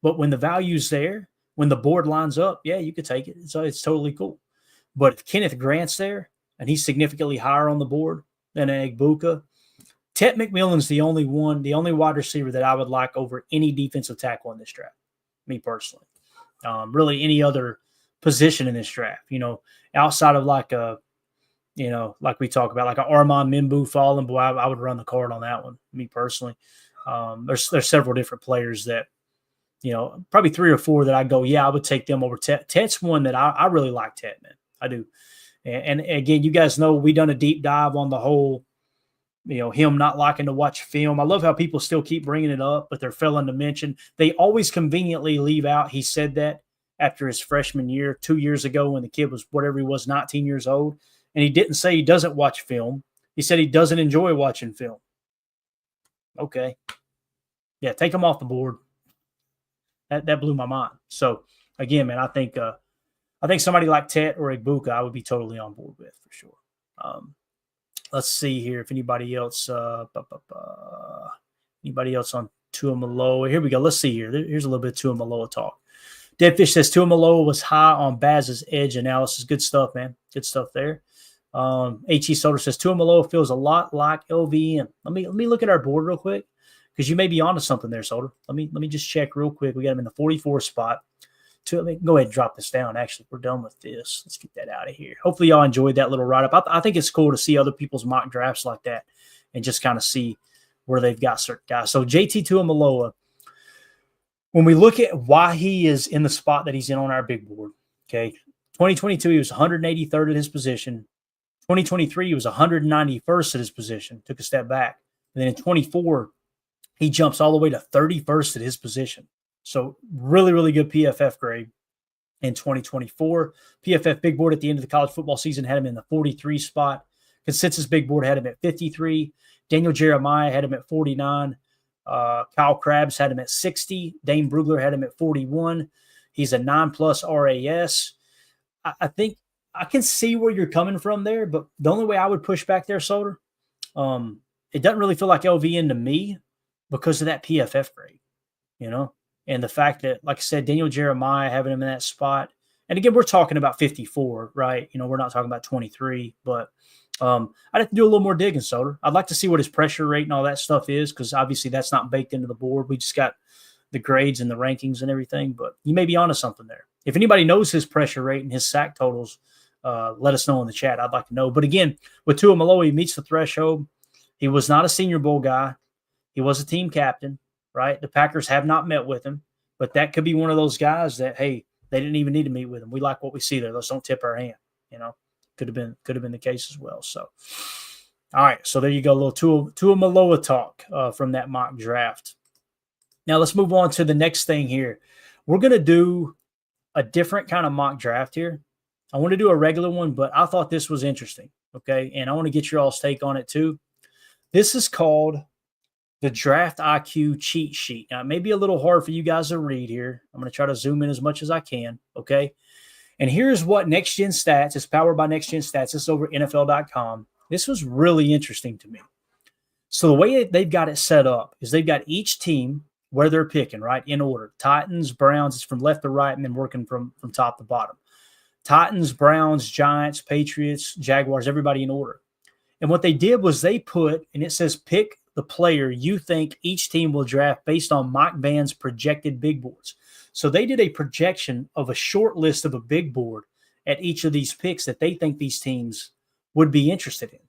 But when the value's there, when the board lines up, yeah, you could take it. So it's totally cool. But if Kenneth Grant's there and he's significantly higher on the board than Egbuka, Ted McMillan's the only wide receiver that I would like over any defensive tackle in this draft, me personally. Really any other position in this draft, outside of like we talk about, like an Armand Mimbu falling, boy, I would run the card on that one, me personally. There's several different players that, probably 3 or 4 that I go, yeah, I would take them over Ted. Ted's one that I really like Ted, man. I do. And again, you guys know we done a deep dive on the whole, him not liking to watch film. I love how people still keep bringing it up, but they're failing to mention. They always conveniently leave out he said that after his freshman year 2 years ago when the kid was whatever he was, 19 years old. And he didn't say he doesn't watch film. He said he doesn't enjoy watching film. Okay. Yeah, take him off the board. That blew my mind. So, again, man, I think somebody like Tet or Egbuka I would be totally on board with for sure. Let's see here if anybody else on Tuamaloa. Here we go. Let's see here. Here's a little bit of Tuamaloa talk. Deadfish says Tuamaloa was high on Baz's edge analysis. Good stuff, man. Good stuff there. H.E. Soder says Tuamaloa feels a lot like LVM. Let me look at our board real quick because you may be onto something there, Soder. Let me just check real quick. We got him in the 44 spot. Let me go ahead and drop this down. Actually, we're done with this. Let's get that out of here. Hopefully, y'all enjoyed that little write-up. I think it's cool to see other people's mock drafts like that and just kind of see where they've got certain guys. So, JT Tuamaloa, when we look at why he is in the spot that he's in on our big board, okay, 2022, he was 183rd at his position. 2023, he was 191st at his position, took a step back. And then in 24, he jumps all the way to 31st at his position. So really, really good PFF grade in 2024. PFF Big Board at the end of the college football season had him in the 43 spot. Consensus Big Board had him at 53. Daniel Jeremiah had him at 49. Kyle Krabs had him at 60. Dane Brugler had him at 41. He's a 9+ RAS. I think I can see where you're coming from there, but the only way I would push back there, Soder, it doesn't really feel like LVN to me because of that PFF grade, and the fact that, like I said, Daniel Jeremiah having him in that spot. And again, we're talking about 54, right? We're not talking about 23, but I'd have to do a little more digging, Soder. I'd like to see what his pressure rate and all that stuff is because obviously that's not baked into the board. We just got the grades and the rankings and everything, but you may be onto something there. If anybody knows his pressure rate and his sack totals, let us know in the chat. I'd like to know. But again, with Tuamaloa, he meets the threshold. He was not a Senior Bowl guy. He was a team captain, right? The Packers have not met with him, but that could be one of those guys that, hey, they didn't even need to meet with him. We like what we see there. Let's don't tip our hand. Could have been the case as well. So, all right. So there you go. A little Tuamaloa talk from that mock draft. Now let's move on to the next thing here. We're going to do a different kind of mock draft here. I want to do a regular one, but I thought this was interesting. Okay. And I want to get your all's take on it too. This is called the Draft IQ cheat sheet. Now, it may be a little hard for you guys to read here. I'm going to try to zoom in as much as I can. Okay. And here's what Next Gen Stats is powered by Next Gen Stats. It's over NFL.com. This was really interesting to me. So the way they've got it set up is they've got each team where they're picking, right, in order. Titans, Browns, it's from left to right and then working from top to bottom. Titans, Browns, Giants, Patriots, Jaguars, everybody in order. And what they did was they put, and it says pick the player you think each team will draft based on Mike Van's projected big boards. So they did a projection of a short list of a big board at each of these picks that they think these teams would be interested in.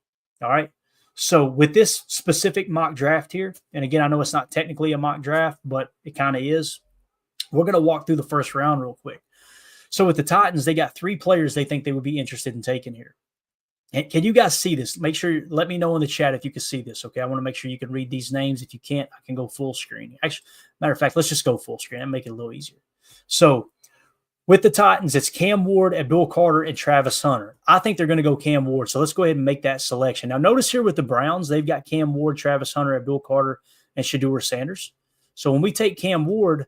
All right. So with this specific mock draft here, and again, I know it's not technically a mock draft, but it kind of is. We're going to walk through the first round real quick. So with the Titans, they got 3 players they think they would be interested in taking here. And can you guys see this? Make sure, let me know in the chat if you can see this, okay? I want to make sure you can read these names. If you can't, I can go full screen. Actually, matter of fact, let's just go full screen and make it a little easier. So with the Titans, it's Cam Ward, Abdul Carter, and Travis Hunter. I think they're going to go Cam Ward, so let's go ahead and make that selection. Now, notice here with the Browns, they've got Cam Ward, Travis Hunter, Abdul Carter, and Shedeur Sanders. So when we take Cam Ward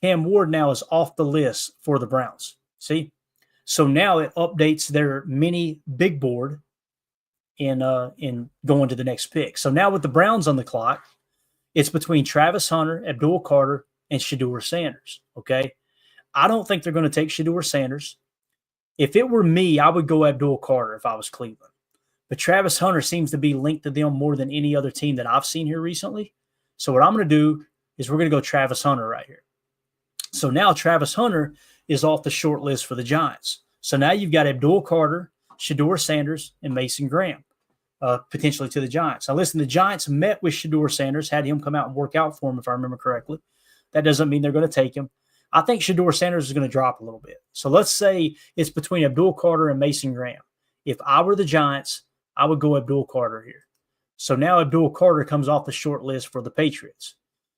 now is off the list for the Browns. See? So now it updates their mini big board in going to the next pick. So now with the Browns on the clock, it's between Travis Hunter, Abdul Carter, and Shedeur Sanders, okay? I don't think they're going to take Shedeur Sanders. If it were me, I would go Abdul Carter if I was Cleveland. But Travis Hunter seems to be linked to them more than any other team that I've seen here recently. So what I'm going to do is we're going to go Travis Hunter right here. So now Travis Hunter is off the short list for the Giants. So now you've got Abdul Carter, Shedeur Sanders, and Mason Graham potentially to the Giants. Now listen, the Giants met with Shedeur Sanders, had him come out and work out for him, if I remember correctly. That doesn't mean they're going to take him. I think Shedeur Sanders is going to drop a little bit. So let's say it's between Abdul Carter and Mason Graham. If I were the Giants, I would go Abdul Carter here. So now Abdul Carter comes off the short list for the Patriots.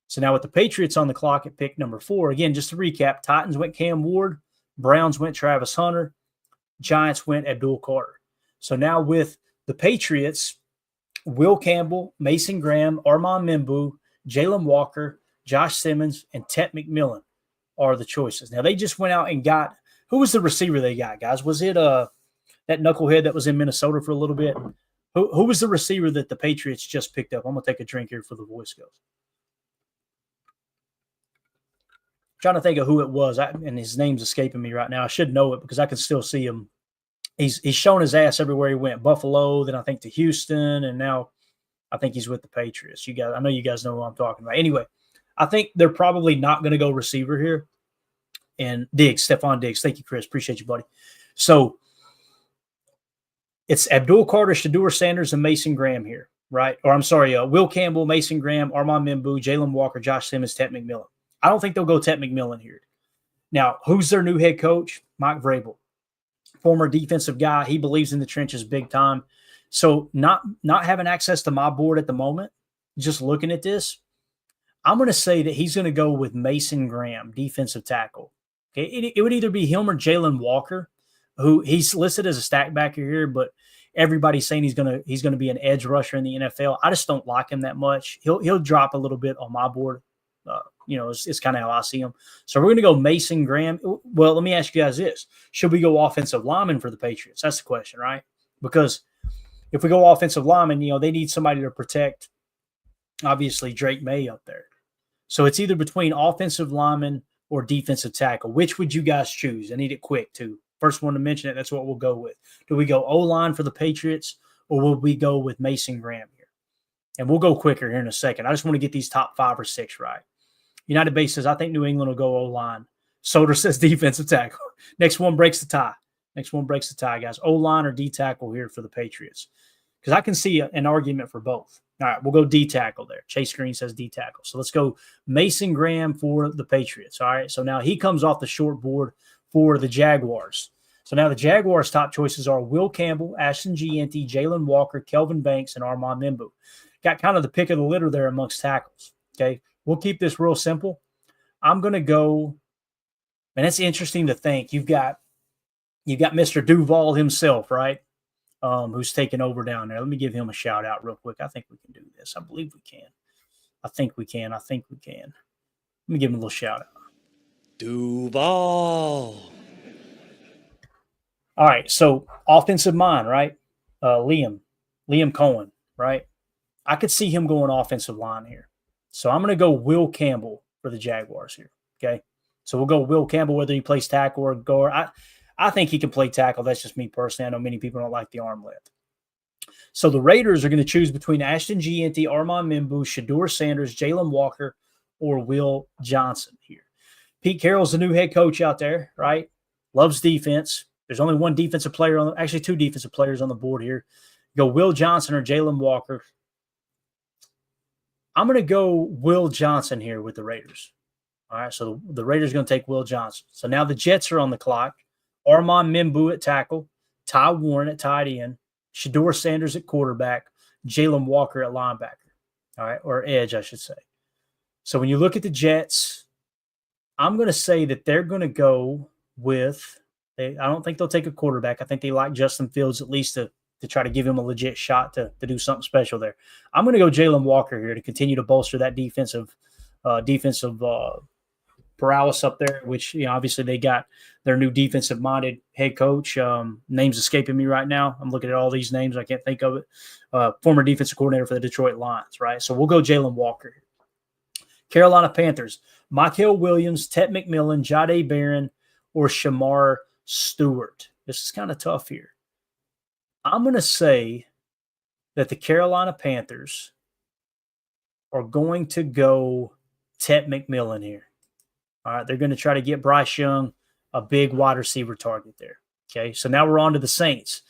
So now with the Patriots on the clock at pick number 4, again, just to recap, Titans went Cam Ward, Browns went Travis Hunter, Giants went Abdul Carter. So now with the Patriots, Will Campbell, Mason Graham, Armand Membu, Jalen Walker, Josh Simmons, and Tet McMillan are the choices. Now, they just went out and got – who was the receiver they got, guys? Was it that knucklehead that was in Minnesota for a little bit? Who was the receiver that the Patriots just picked up? I'm going to take a drink here for the voice goes. Trying to think of who it was, and his name's escaping me right now. I should know it because I can still see him. He's shown his ass everywhere he went. Buffalo, then I think to Houston, and now I think he's with the Patriots. I know you guys know who I'm talking about. Anyway, I think they're probably not going to go receiver here. And Stephon Diggs. Thank you, Chris. Appreciate you, buddy. So it's Abdul Carter, Shedeur Sanders, and Mason Graham here, right? Or I'm sorry, Will Campbell, Mason Graham, Armand Membu, Jalen Walker, Josh Simmons, Tet McMillan. I don't think they'll go Tet McMillan here. Now, who's their new head coach? Mike Vrabel, former defensive guy. He believes in the trenches big time. So not having access to my board at the moment, just looking at this, I'm going to say that he's going to go with Mason Graham, defensive tackle. Okay, it would either be him or Jalen Walker, who he's listed as a stack backer here, but everybody's saying he's going to be an edge rusher in the NFL. I just don't like him that much. He'll drop a little bit on my board. It's kind of how I see him. So we're going to go Mason Graham. Well, let me ask you guys this. Should we go offensive lineman for the Patriots? That's the question, right? Because if we go offensive lineman, they need somebody to protect, obviously, Drake May up there. So it's either between offensive lineman or defensive tackle. Which would you guys choose? I need it quick, too. First one to mention it, that's what we'll go with. Do we go O-line for the Patriots, or will we go with Mason Graham here? And we'll go quicker here in a second. I just want to get these top 5 or 6 right. United Base says, I think New England will go O-line. Soder says defensive tackle. Next one breaks the tie. Guys. O-line or D tackle here for the Patriots. Because I can see an argument for both. All right, we'll go D tackle there. Chase Green says D tackle. So let's go Mason Graham for the Patriots. All right, so now he comes off the short board for the Jaguars. So now the Jaguars' top choices are Will Campbell, Ashton Gianti, Jalen Walker, Kelvin Banks, and Armand Membu. Got kind of the pick of the litter there amongst tackles. Okay, we'll keep this real simple. I'm going to go, and it's interesting to think. You've got Mr. Duval himself, right? Who's taking over down there. Let me give him a shout out real quick. I think we can do this. I believe we can. I think we can. Let me give him a little shout out. Duval. All right. So offensive mind, right? Liam Cohen, right? I could see him going offensive line here. So I'm going to go Will Campbell for the Jaguars here. Okay. So we'll go Will Campbell, whether he plays tackle or guard. I think he can play tackle. That's just me personally. I know many people don't like the arm length. So the Raiders are going to choose between Ashton Gianti, Armand Membu, Shedeur Sanders, Jalen Walker, or Will Johnson here. Pete Carroll's the new head coach out there, right? Loves defense. There's only one defensive player actually two defensive players on the board here. Go Will Johnson or Jalen Walker. I'm going to go Will Johnson here with the Raiders. All right, so the Raiders are going to take Will Johnson. So now the Jets are on the clock. Armand Membu at tackle, Ty Warren at tight end, Shedeur Sanders at quarterback, Jalen Walker at linebacker, all right, or edge, I should say. So when you look at the Jets, I'm going to say that they're going to go with I don't think they'll take a quarterback. I think they like Justin Fields at least to try to give him a legit shot to do something special there. I'm going to go Jalen Walker here to continue to bolster that defensive prowess up there, which, obviously they got their new defensive-minded head coach. Name's escaping me right now. I'm looking at all these names. I can't think of it. Former defensive coordinator for the Detroit Lions, right? So we'll go Jalen Walker. Carolina Panthers, Mykel Williams, Ted McMillan, Jahdae Barron, or Shamar Stewart. This is kind of tough here. I'm going to say that the Carolina Panthers are going to go Ted McMillan here. All right, they're going to try to get Bryce Young a big wide receiver target there. Okay, so now we're on to the Saints.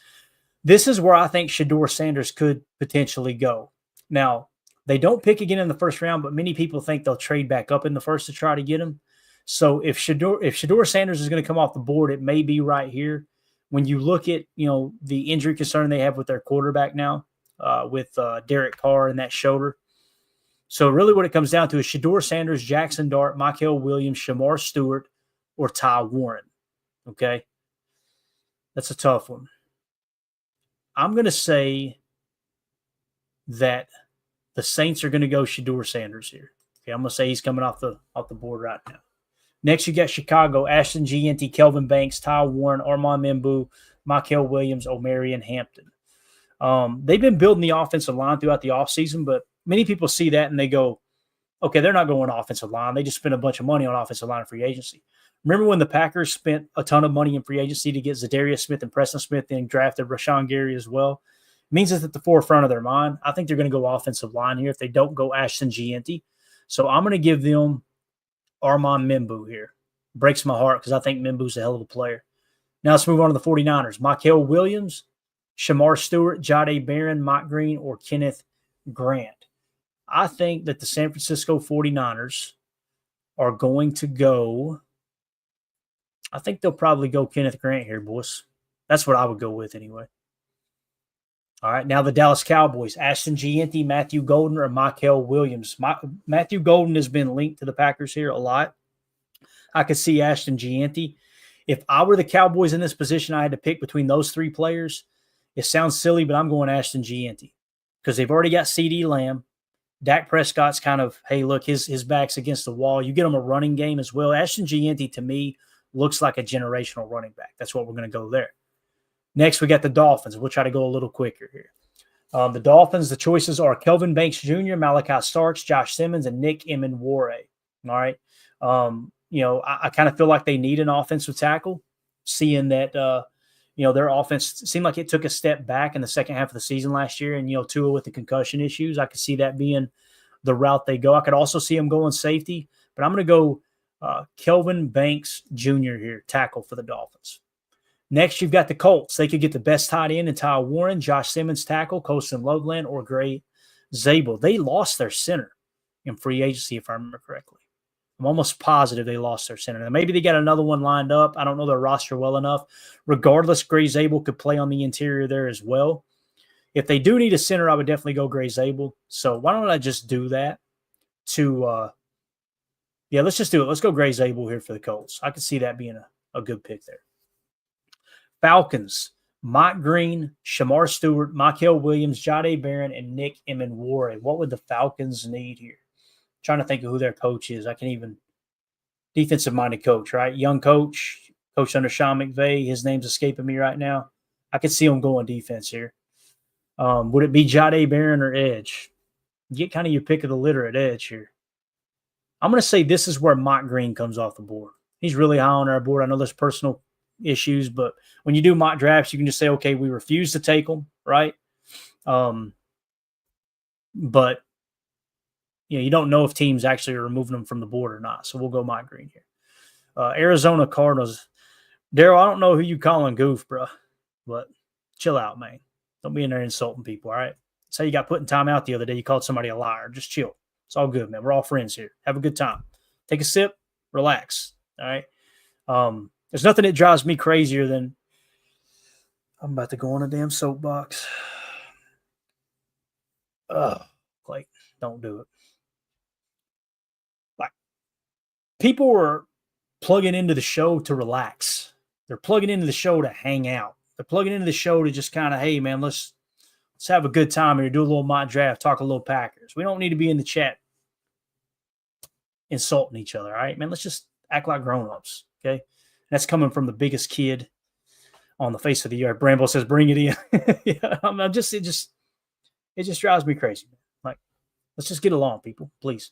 This is where I think Shedeur Sanders could potentially go. Now, they don't pick again in the first round, but many people think they'll trade back up in the first to try to get him. So if Shedeur Sanders is going to come off the board, it may be right here. When you look at the injury concern they have with their quarterback now, with Derek Carr and that shoulder. So really what it comes down to is Shedeur Sanders, Jackson Dart, Mykel Williams, Shamar Stewart, or Ty Warren. Okay? That's a tough one. I'm going to say that the Saints are going to go Shedeur Sanders here. Okay, I'm going to say he's coming off the board right now. Next, you got Chicago, Ashton Gianti, Kelvin Banks, Ty Warren, Armand Membu, Mykel Williams, Omarion Hampton. They've been building the offensive line throughout the offseason, but many people see that and they go, okay, they're not going offensive line. They just spent a bunch of money on offensive line and free agency. Remember when the Packers spent a ton of money in free agency to get Zadarius Smith and Preston Smith and drafted Rashawn Gary as well? It means it's at the forefront of their mind. I think they're going to go offensive line here if they don't go Ashton Gianti. So I'm going to give them Armand Membu here. Breaks my heart because I think Membu's a hell of a player. Now let's move on to the 49ers. Mykel Williams, Shamar Stewart, Jahdae Barron, Mike Green, or Kenneth Grant. I think that the San Francisco 49ers are going to go – I think they'll probably go Kenneth Grant here, boys. That's what I would go with anyway. All right, now the Dallas Cowboys, Ashton Gianti, Matthew Golden, or Mykel Williams. Matthew Golden has been linked to the Packers here a lot. I could see Ashton Gianti. If I were the Cowboys in this position, I had to pick between those three players. It sounds silly, but I'm going Ashton Gianti because they've already got CeeDee Lamb. Dak Prescott's kind of, hey, look, his back's against the wall. You get him a running game as well. Ashton Gianti, to me, looks like a generational running back. That's what we're going to go there. Next, we got the Dolphins. We'll try to go a little quicker here. The Dolphins, the choices are Kelvin Banks Jr., Malachi Starks, Josh Simmons, and Nick Emenware. All right. I kind of feel like they need an offensive tackle, seeing that, their offense seemed like it took a step back in the second half of the season last year. And, Tua with the concussion issues, I could see that being the route they go. I could also see them going safety, but I'm going to go Kelvin Banks Jr. here, tackle for the Dolphins. Next, you've got the Colts. They could get the best tight end in Ty Warren, Josh Simmons tackle, Colston Loveland, or Gray Zabel. They lost their center in free agency, if I remember correctly. I'm almost positive they lost their center. Now, maybe they got another one lined up. I don't know their roster well enough. Regardless, Gray Zabel could play on the interior there as well. If they do need a center, I would definitely go Gray Zabel. So why don't I just do that let's just do it. Let's go Gray Zabel here for the Colts. I could see that being a good pick there. Falcons, Mike Green, Shamar Stewart, Mykel Williams, Jahdae Barron, and Nick Emenwore. What would the Falcons need here? I'm trying to think of who their coach is. Defensive-minded coach, right? Young coach under Sean McVay. His name's escaping me right now. I could see him going defense here. Would it be Jahdae Barron or edge? Get kind of your pick of the litter at edge here. I'm going to say this is where Mike Green comes off the board. He's really high on our board. I know there's personal issues, but when you do mock drafts, you can just say, okay, we refuse to take them, right? But you don't know if teams actually are removing them from the board or not. So we'll go Mike Green here. Arizona Cardinals. Daryl, I don't know who you calling goof, bro, but chill out, man. Don't be in there insulting people, all right? That's how you got put in time out the other day. You called somebody a liar. Just chill. It's all good, man. We're all friends here. Have a good time. Take a sip. Relax, all right? There's nothing that drives me crazier than I'm about to go on a damn soapbox. Like, don't do it. Like, people are plugging into the show to relax. They're plugging into the show to hang out. They're plugging into the show to just kind of, hey, man, let's have a good time here, do a little mock draft, talk a little Packers. We don't need to be in the chat insulting each other, all right, man? Let's just act like grown-ups, okay? That's coming from the biggest kid on the face of the earth. Bramble says, bring it in. Yeah, it just drives me crazy. Like, let's just get along, people, please.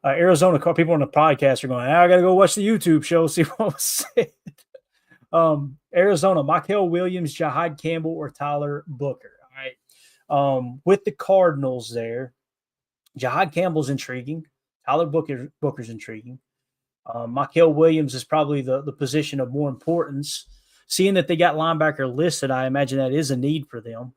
Arizona people on the podcast are going, I got to go watch the YouTube show, see what was said. Arizona, Mykel Williams, Jahad Campbell, or Tyler Booker. All right. With the Cardinals there, Jahad Campbell's intriguing. Tyler Booker's intriguing. Mykel Williams is probably the position of more importance. Seeing that they got linebacker listed, I imagine that is a need for them.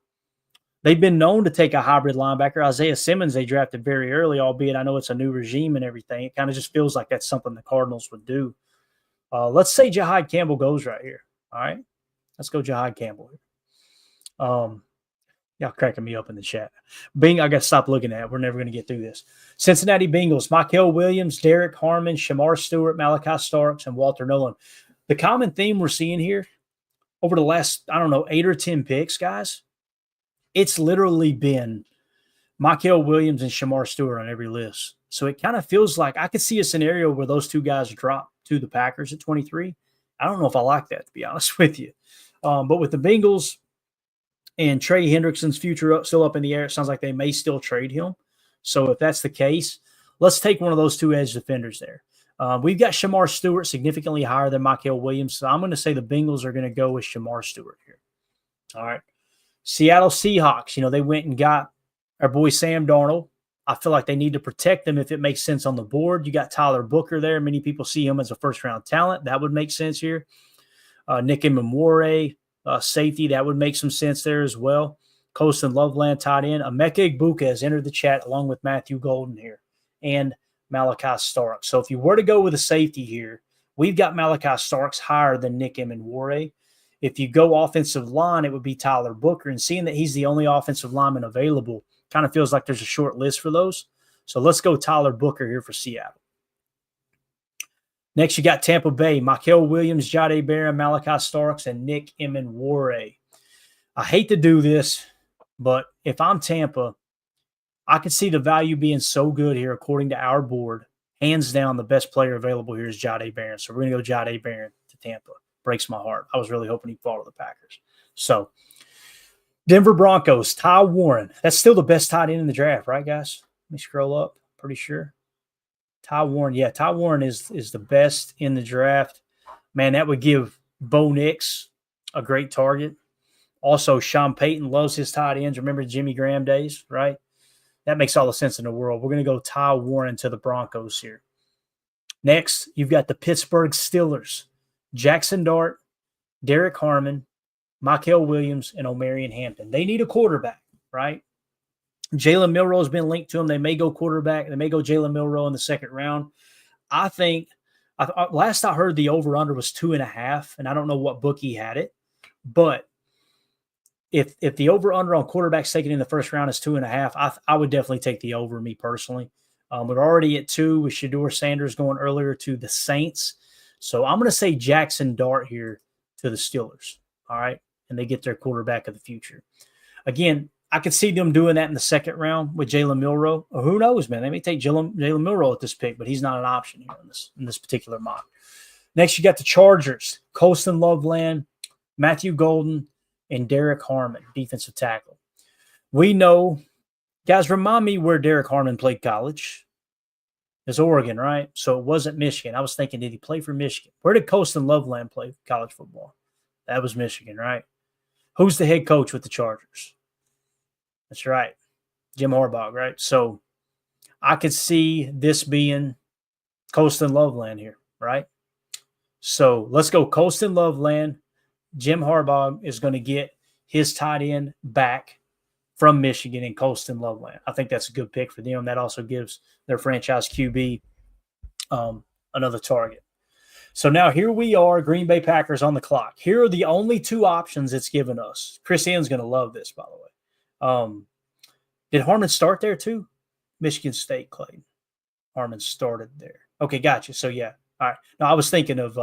They've been known to take a hybrid linebacker. Isaiah Simmons they drafted very early, albeit I know it's a new regime and everything. It kind of just feels like that's something the Cardinals would do. Let's say Jahad Campbell goes right here. All right? Let's go Jahad Campbell here. Y'all cracking me up in the chat. I got to stop looking at it. We're never going to get through this. Cincinnati Bengals, Mykel Williams, Derek Harmon, Shamar Stewart, Malachi Starks, and Walter Nolan. The common theme we're seeing here over the last, 8 or 10 picks, guys, it's literally been Mykel Williams and Shamar Stewart on every list. So it kind of feels like I could see a scenario where those two guys drop to the Packers at 23. I don't know if I like that, to be honest with you. But with the Bengals and Trey Hendrickson's future still up in the air, it sounds like they may still trade him. So if that's the case, let's take one of those two edge defenders there. We've got Shamar Stewart significantly higher than Mykel Williams, so I'm going to say the Bengals are going to go with Shamar Stewart here. All right. Seattle Seahawks, they went and got our boy Sam Darnold. I feel like they need to protect him if it makes sense on the board. You got Tyler Booker there. Many people see him as a first-round talent. That would make sense here. Nick Emenwore, safety, that would make some sense there as well. Colston Loveland tight end. Emeka Egbuka has entered the chat along with Matthew Golden here and Malachi Starks. So if you were to go with a safety here, we've got Malachi Starks higher than Nick Emenwore. If you go offensive line, it would be Tyler Booker. And seeing that he's the only offensive lineman available, kind of feels like there's a short list for those. So let's go Tyler Booker here for Seattle. Next, you got Tampa Bay, Mykel Williams, Jahdae Barron, Malachi Starks, and Nick Emenwore. I hate to do this, but if I'm Tampa, I can see the value being so good here according to our board. Hands down, the best player available here is Jahdae Barron. So we're going to go Jahdae Barron to Tampa. Breaks my heart. I was really hoping he'd fall to the Packers. So Denver Broncos, Ty Warren. That's still the best tight end in the draft, right, guys? Let me scroll up. Pretty sure. Ty Warren. Yeah, Ty Warren is the best in the draft. Man, that would give Bo Nix a great target. Also, Sean Payton loves his tight ends. Remember Jimmy Graham days, right? That makes all the sense in the world. We're going to go Ty Warren to the Broncos here. Next, you've got the Pittsburgh Steelers. Jackson Dart, Derek Harmon, Mykel Williams, and Omarion Hampton. They need a quarterback, right? Jalen Milroe has been linked to him. They may go quarterback. They may go Jalen Milroe in the second round. I think last I heard the over-under was 2.5, and I don't know what bookie had it. But if the over-under on quarterbacks taken in the first round is 2.5, I would definitely take the over, me personally. We're already at 2 with Shedeur Sanders going earlier to the Saints. So I'm going to say Jackson Dart here to the Steelers. All right. And they get their quarterback of the future. Again, I could see them doing that in the second round with Jalen Milroe. Or who knows, man? They may take Jalen Milroe at this pick, but he's not an option here in this particular mock. Next, you got the Chargers, Colston Loveland, Matthew Golden, and Derek Harmon, defensive tackle. We know, guys, remind me where Derek Harmon played college. It's Oregon, right? So it wasn't Michigan. I was thinking, did he play for Michigan? Where did Colston Loveland play college football? That was Michigan, right? Who's the head coach with the Chargers? That's right. Jim Harbaugh, right? So I could see this being Colston Loveland here, right? So let's go Colston Loveland. Jim Harbaugh is going to get his tight end back from Michigan and Colston Loveland. I think that's a good pick for them. That also gives their franchise QB another target. So now here we are, Green Bay Packers on the clock. Here are the only 2 options it's given us. Chris Ian's going to love this, by the way. Did Harmon start there too? Michigan State, Clayton. Harmon started there. Okay, gotcha. So, yeah. All right. Now, I was thinking of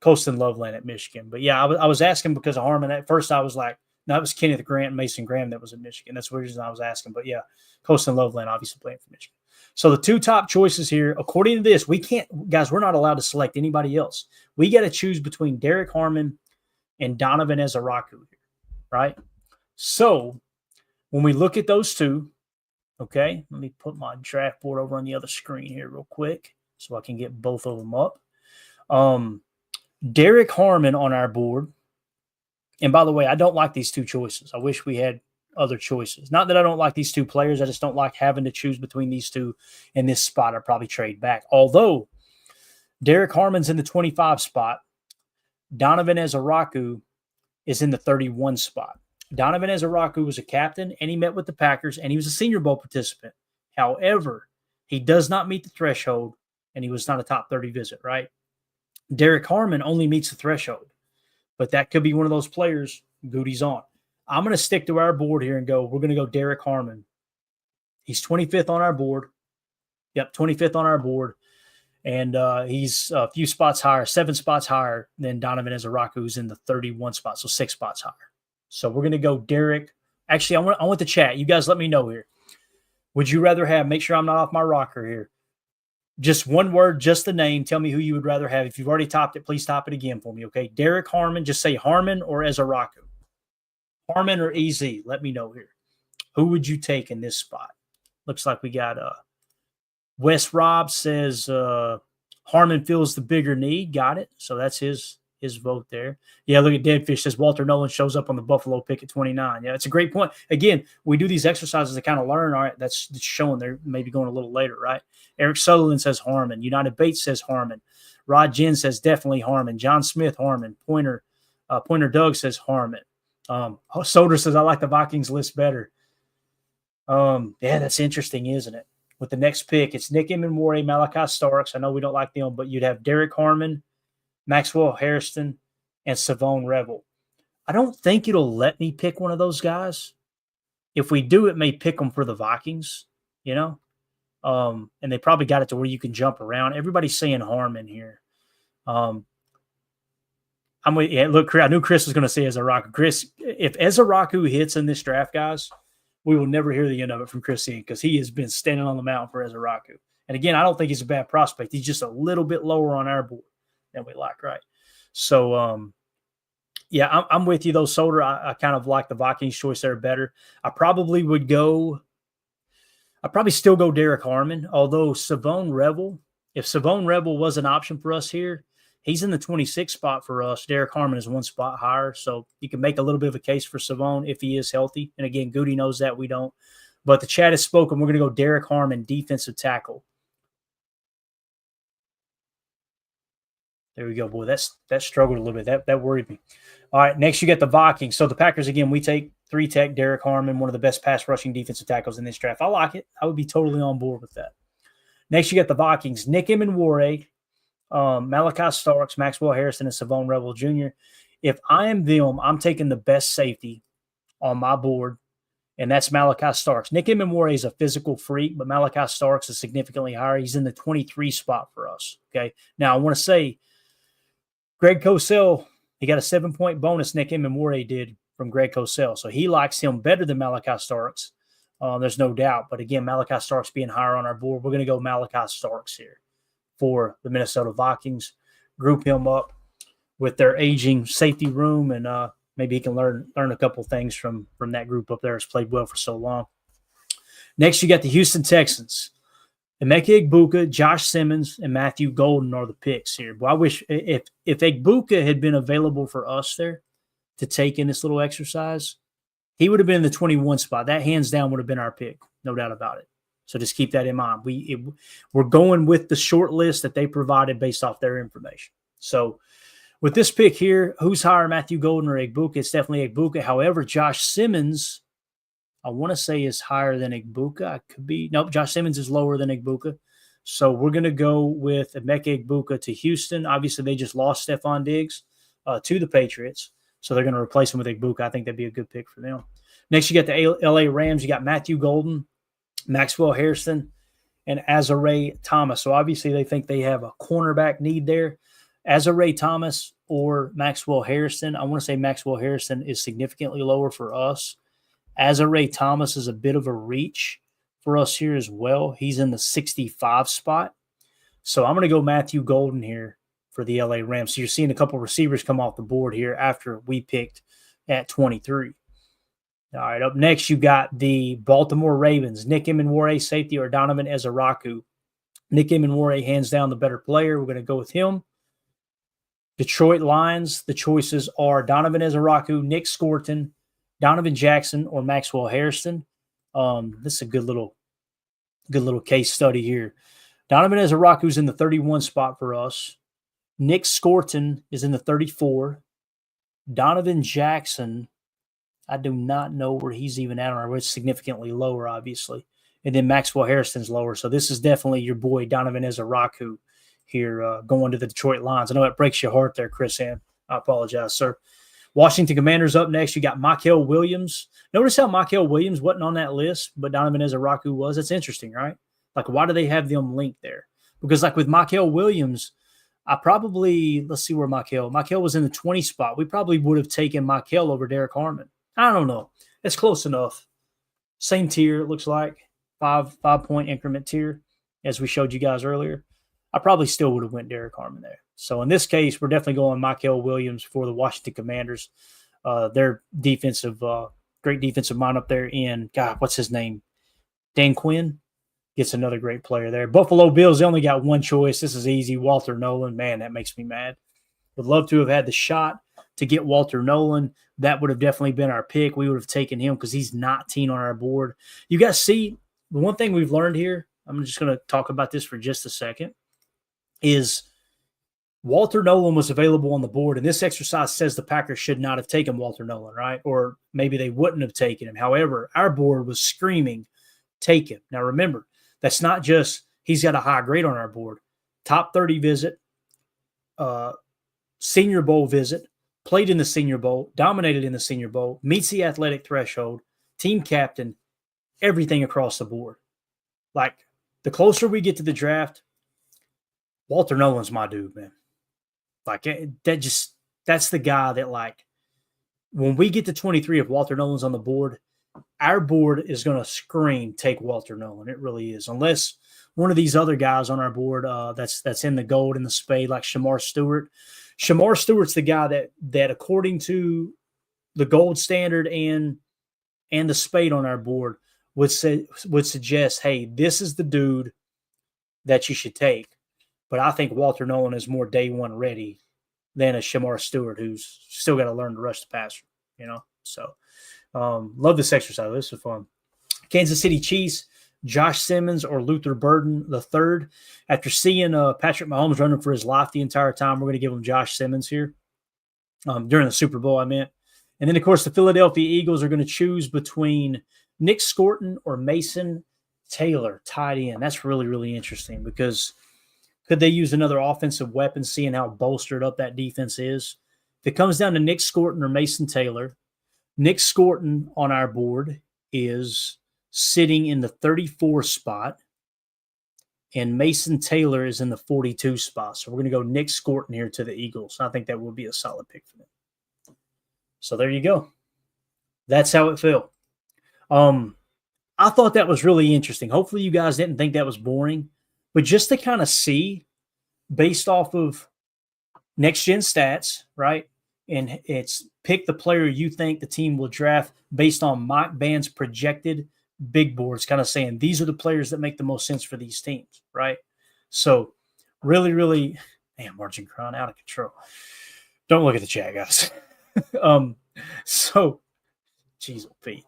Colston Loveland at Michigan. But, yeah, I was asking because of Harmon. At first, I was like, no, it was Kenneth Grant and Mason Graham that was at Michigan. That's the reason I was asking. But, yeah, Colston Loveland obviously playing for Michigan. So the 2 top choices here, according to this, we can't – guys, we're not allowed to select anybody else. We got to choose between Derek Harmon and Donovan Ezaraku here, right? So when we look at those 2, okay, let me put my draft board over on the other screen here real quick so I can get both of them up. Derek Harmon on our board. And by the way, I don't like these 2 choices. I wish we had other choices. Not that I don't like these 2 players. I just don't like having to choose between these 2 in this spot. I'd probably trade back. Although Derek Harmon's in the 25 spot, Donovan Ezaraku is in the 31 spot. Donovan Ezaraku was a captain, and he met with the Packers, and he was a Senior Bowl participant. However, he does not meet the threshold, and he was not a top 30 visit, right? Derek Harmon only meets the threshold, but that could be one of those players Goody's on. I'm going to stick to our board here and go, we're going to go Derek Harmon. He's 25th on our board. Yep, 25th on our board. And he's a few spots higher, 7 spots higher than Donovan Ezaraku, who's in the 31 spot, so 6 spots higher. So we're going to go Derek. Actually, I want the chat. You guys let me know here. Would you rather have, make sure I'm not off my rocker here, just one word, just the name. Tell me who you would rather have. If you've already topped it, please top it again for me, okay? Derek Harmon, just say Harmon or Ezaraku. Harmon or EZ, let me know here. Who would you take in this spot? Looks like we got Wes Robb says Harmon feels the bigger need. Got it. So that's his vote there. Yeah, look at Deadfish says Walter Nolan shows up on the Buffalo pick at 29. Yeah, it's a great point. Again, we do these exercises to kind of learn. All right, that's showing they're maybe going a little later, right? Eric Sutherland says Harmon. United Bates says Harmon. Rod Jen says definitely Harmon. John Smith, Harmon. Pointer Doug says Harmon. Soder says I like the Vikings list better. Yeah, that's interesting, isn't it? With the next pick, it's Nick Emmanwori, Malachi Starks. I know we don't like them, but you'd have Derek Harmon, Maxwell Hairston, and Savone Revel. I don't think it'll let me pick one of those guys. If we do, it may pick them for the Vikings, you know? And they probably got it to where you can jump around. Everybody's saying Harmon here. Look, I knew Chris was going to say Ezaraku. Chris, if Ezaraku hits in this draft, guys, we will never hear the end of it from Chris Ian because he has been standing on the mountain for Ezaraku. And again, I don't think he's a bad prospect. He's just a little bit lower on our board than we like, right? So, yeah, I'm with you, though, Soder. I kind of like the Vikings choice there better. I probably still go Derek Harmon, although Savone Revel, if Savone Revel was an option for us here, he's in the 26th spot for us. Derek Harmon is 1 spot higher, so you can make a little bit of a case for Savone if he is healthy. And again, Goody knows that, we don't. But the chat has spoken. We're going to go Derek Harmon, defensive tackle. There we go, boy. That struggled a little bit. That worried me. All right, next you get the Vikings. So the Packers, again, we take 3-tech Derek Harmon, one of the best pass rushing defensive tackles in this draft. I like it. I would be totally on board with that. Next you get the Vikings. Nick Emenware, Malachi Starks, Maxwell Harrison, and Savon Rebel Jr. If I am them, I'm taking the best safety on my board, and that's Malachi Starks. Nick Emenware is a physical freak, but Malachi Starks is significantly higher. He's in the 23 spot for us. Okay. Now I want to say Greg Cosell, he got a 7-point bonus. Nick Emenware did from Greg Cosell, so he likes him better than Malachi Starks. There's no doubt. But again, Malachi Starks being higher on our board, we're going to go Malachi Starks here for the Minnesota Vikings. Group him up with their aging safety room, and maybe he can learn a couple things from that group up there. Has played well for so long. Next, you got the Houston Texans. Emeka Egbuka, Josh Simmons, and Matthew Golden are the picks here. But I wish if Egbuka had been available for us there to take in this little exercise, he would have been in the 21 spot. That hands down would have been our pick, no doubt about it. So just keep that in mind. We're going with the short list that they provided based off their information. So with this pick here, who's higher, Matthew Golden or Egbuka? It's definitely Egbuka. However, Josh Simmons, I want to say, is higher than Egbuka. I could be. Nope, Josh Simmons is lower than Egbuka. So we're going to go with Emeka Egbuka to Houston. Obviously, they just lost Stephon Diggs to the Patriots. So they're going to replace him with Egbuka. I think that'd be a good pick for them. Next, you got the LA Rams. You got Matthew Golden, Maxwell Harrison, and Azare Thomas. So obviously they think they have a cornerback need there. Azare Thomas or Maxwell Harrison. I want to say Maxwell Harrison is significantly lower for us. Azare Thomas is a bit of a reach for us here as well. He's in the 65 spot. So I'm going to go Matthew Golden here for the LA Rams. So you're seeing a couple receivers come off the board here after we picked at 23. All right, up next, you got the Baltimore Ravens. Nick Emenware, safety, or Donovan Ezaraku. Nick Emenware, hands down the better player. We're going to go with him. Detroit Lions, the choices are Donovan Ezaraku, Nick Scorton, Donovan Jackson, or Maxwell Harrison. This is a good little case study here. Donovan Ezaraku is in the 31 spot for us. Nick Scorton is in the 34. Donovan Jackson, I do not know where he's even at on our list. Significantly lower, obviously. And then Maxwell Harrison's lower. So this is definitely your boy Donovan Ezaraku here going to the Detroit Lions. I know it breaks your heart there, Chris Ham. I apologize, sir. Washington Commanders up next. You got Mykel Williams. Notice how Mykel Williams wasn't on that list, but Donovan Ezaraku was. That's interesting, right? Like, why do they have them linked there? Because, like, with Mykel Williams, let's see where Mykel was in the 20 spot. We probably would have taken Mykel over Derek Harmon. I don't know. It's close enough. Same tier, it looks like. 5-point increment tier, as we showed you guys earlier. I probably still would have went Derek Harmon there. So in this case, we're definitely going Mykel Williams for the Washington Commanders. Their defensive, great defensive mind up there in, God, what's his name? Dan Quinn gets another great player there. Buffalo Bills, they only got one choice. This is easy. Walter Nolan. Man, that makes me mad. Would love to have had the shot to get Walter Nolan. That would have definitely been our pick. We would have taken him because he's 19 on our board. You guys see, the one thing we've learned here, I'm just going to talk about this for just a second, is Walter Nolan was available on the board, and this exercise says the Packers should not have taken Walter Nolan, right? Or maybe they wouldn't have taken him. However, our board was screaming, take him. Now, remember, that's not just he's got a high grade on our board. Top 30 visit, Senior Bowl visit, played in the Senior Bowl, dominated in the Senior Bowl, meets the athletic threshold, team captain, everything across the board. Like, the closer we get to the draft, Walter Nolan's my dude, man. Like, that's the guy that, like, when we get to 23, if Walter Nolan's on the board, our board is going to scream, take Walter Nolan. It really is. Unless one of these other guys on our board that's in the gold and the spade, like Shamar Stewart. Shamar Stewart's the guy that according to the gold standard and the spade on our board would suggest, hey, this is the dude that you should take. But I think Walter Nolan is more day one ready than a Shamar Stewart who's still got to learn to rush the passer, you know? So love this exercise. This is fun. Kansas City Chiefs, Josh Simmons or Luther Burden the third. After seeing Patrick Mahomes running for his life the entire time, we're going to give him Josh Simmons here during the Super Bowl, I meant. And then, of course, the Philadelphia Eagles are going to choose between Nick Scorton or Mason Taylor, tight end. That's really, really interesting because could they use another offensive weapon, seeing how bolstered up that defense is? If it comes down to Nick Scorton or Mason Taylor, Nick Scorton on our board is sitting in the 34 spot, and Mason Taylor is in the 42 spot. So we're going to go Nick Scorton here to the Eagles. I think that will be a solid pick for them. So there you go. That's how it felt. I thought that was really interesting. Hopefully you guys didn't think that was boring, but just to kind of see based off of next gen stats, right? And it's pick the player you think the team will draft based on Mike Band's projected big boards, kind of saying these are the players that make the most sense for these teams, right? So really, really, man, Margin Cron out of control. Don't look at the chat, guys. So, geez, Pete.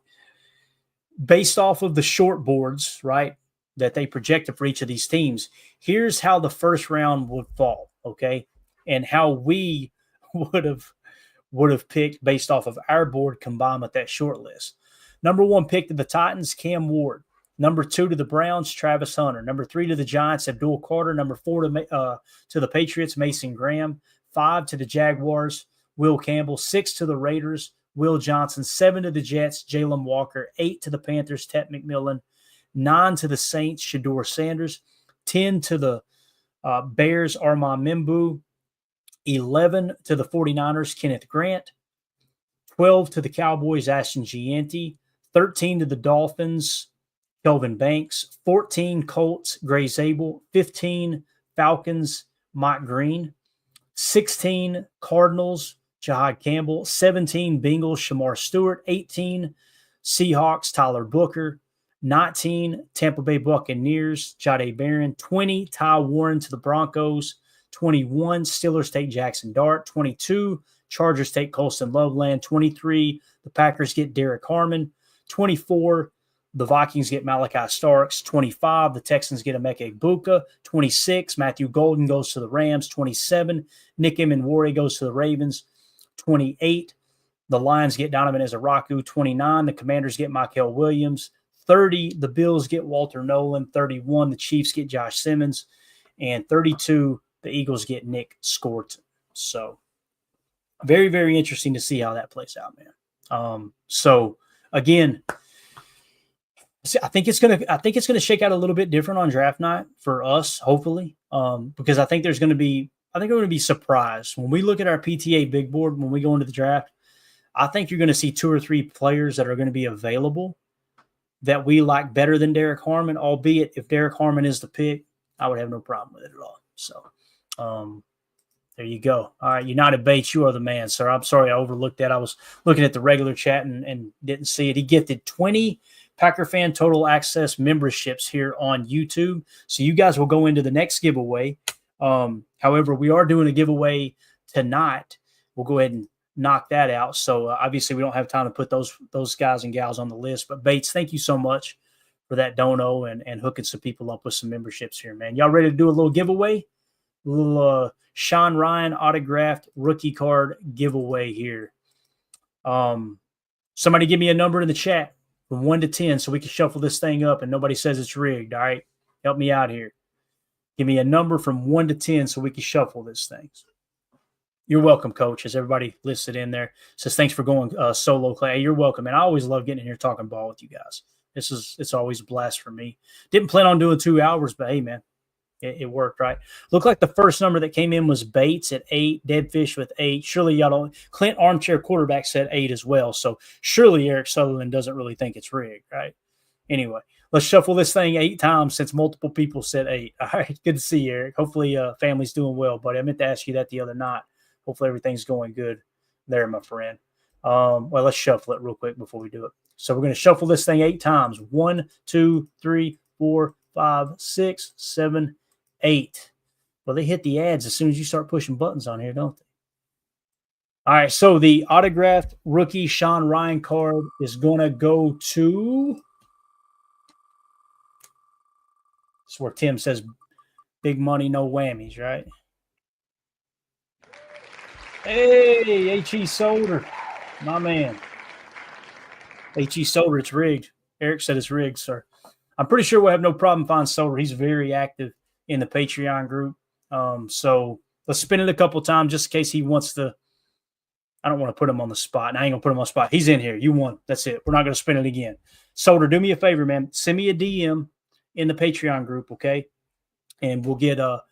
Based off of the short boards, right, that they projected for each of these teams, here's how the first round would fall, okay? And how we would have picked based off of our board combined with that short list. Number 1 pick to the Titans, Cam Ward. Number 2 to the Browns, Travis Hunter. Number 3 to the Giants, Abdul Carter. Number 4 to the Patriots, Mason Graham. 5 to the Jaguars, Will Campbell. 6 to the Raiders, Will Johnson. 7 to the Jets, Jalen Walker. 8 to the Panthers, Tet McMillan. 9 to the Saints, Shador Sanders. 10 to the Bears, Armand Membu. 11 to the 49ers, Kenneth Grant. 12 to the Cowboys, Ashton Gianti. 13 to the Dolphins, Kelvin Banks. 14 Colts, Gray Zabel. 15 Falcons, Mike Green. 16 Cardinals, Jahad Campbell. 17 Bengals, Shamar Stewart. 18 Seahawks, Tyler Booker. 19 Tampa Bay Buccaneers, Jahdae Barron. 20 Ty Warren to the Broncos. 21 Steelers take Jackson Dart. 22 Chargers take Colston Loveland. 23 the Packers get Derek Harmon. 24 the Vikings get Malachi Starks. 25 the Texans get Emeka Egbuka. 26 Matthew Golden goes to the Rams. 27 Nick Emenwari goes to the Ravens. 28 the Lions get Donovan Ezaraku. 29 the Commanders get Michael Williams. 30 the Bills get Walter Nolan. 31 the Chiefs get Josh Simmons. And 32 the Eagles get Nick Scorton. So very, very interesting to see how that plays out, man. So again, I think it's gonna shake out a little bit different on draft night for us, hopefully, because I think we're going to be surprised when we look at our PTA big board when we go into the draft. I think you're going to see 2 or 3 players that are going to be available that we like better than Derek Harmon. Albeit, if Derek Harmon is the pick, I would have no problem with it at all. So. There you go. All right, United Bates, you are the man, sir. I'm sorry I overlooked that. I was looking at the regular chat and didn't see it. He gifted 20 Packer Fan Total Access memberships here on YouTube. So you guys will go into the next giveaway. However, we are doing a giveaway tonight. We'll go ahead and knock that out. So obviously we don't have time to put those guys and gals on the list. But Bates, thank you so much for that dono and hooking some people up with some memberships here, man. Y'all ready to do a little giveaway? A little Sean Ryan autographed rookie card giveaway here. Somebody give me a number in the chat from 1 to 10 so we can shuffle this thing up and nobody says it's rigged. All right. Help me out here. Give me a number from 1 to 10 so we can shuffle this thing. You're welcome, Coach. As everybody listed in there says, thanks for going solo, Clay. Hey, you're welcome, man. I always love getting in here talking ball with you guys. It's always a blast for me. Didn't plan on doing 2 hours, but hey, man. It worked, right? Looked like the first number that came in was Bates at 8, Deadfish with 8. Surely y'all don't. Clint Armchair Quarterback said 8 as well. So surely Eric Sutherland doesn't really think it's rigged, right? Anyway, let's shuffle this thing 8 times since multiple people said 8. All right, good to see you, Eric. Hopefully family's doing well, buddy. I meant to ask you that the other night. Hopefully everything's going good there, my friend. Well, let's shuffle it real quick before we do it. So we're going to shuffle this thing 8 times. 1, 2, 3, 4, 5, 6, 7, 8. Well, they hit the ads as soon as you start pushing buttons on here, don't they? All right, so the autographed rookie Sean Ryan card is going to go to That's where Tim says big money, no whammies, right? Hey, H.E. Solder, my man. H.E. Solder, it's rigged. Eric said it's rigged, sir. I'm pretty sure we'll have no problem finding Solder. He's very active in the Patreon group. So let's spin it a couple times just in case he wants to. I don't want to put him on the spot, and I ain't going to put him on the spot. He's in here. You won. That's it. We're not going to spin it again. Solder, do me a favor, man. Send me a DM in the Patreon group, okay? And we'll get a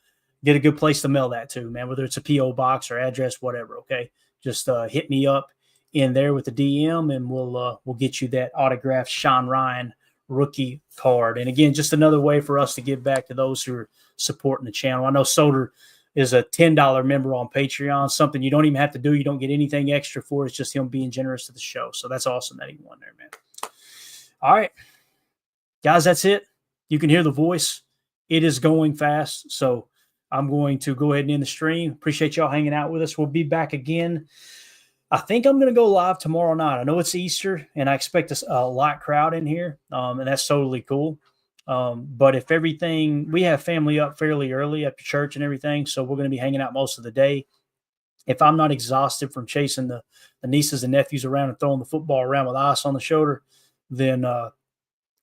good place to mail that to, man, whether it's a P.O. box or address, whatever, okay? Just hit me up in there with the DM, and we'll get you that autographed Sean Ryan rookie card. And again, just another way for us to give back to those who are supporting the channel. I know Solder is a $10 member on Patreon, something you don't even have to do. You don't get anything extra for it. It's just him being generous to the show. So that's awesome that he won there, man. All right, guys, that's it. You can hear the voice. It is going fast. So I'm going to go ahead and end the stream. Appreciate y'all hanging out with us. We'll be back again. I think I'm going to go live tomorrow night. I know it's Easter, and I expect a light crowd in here, and that's totally cool. But if everything, we have family up fairly early after church and everything, so we're going to be hanging out most of the day. If I'm not exhausted from chasing the nieces and nephews around and throwing the football around with ice on the shoulder, then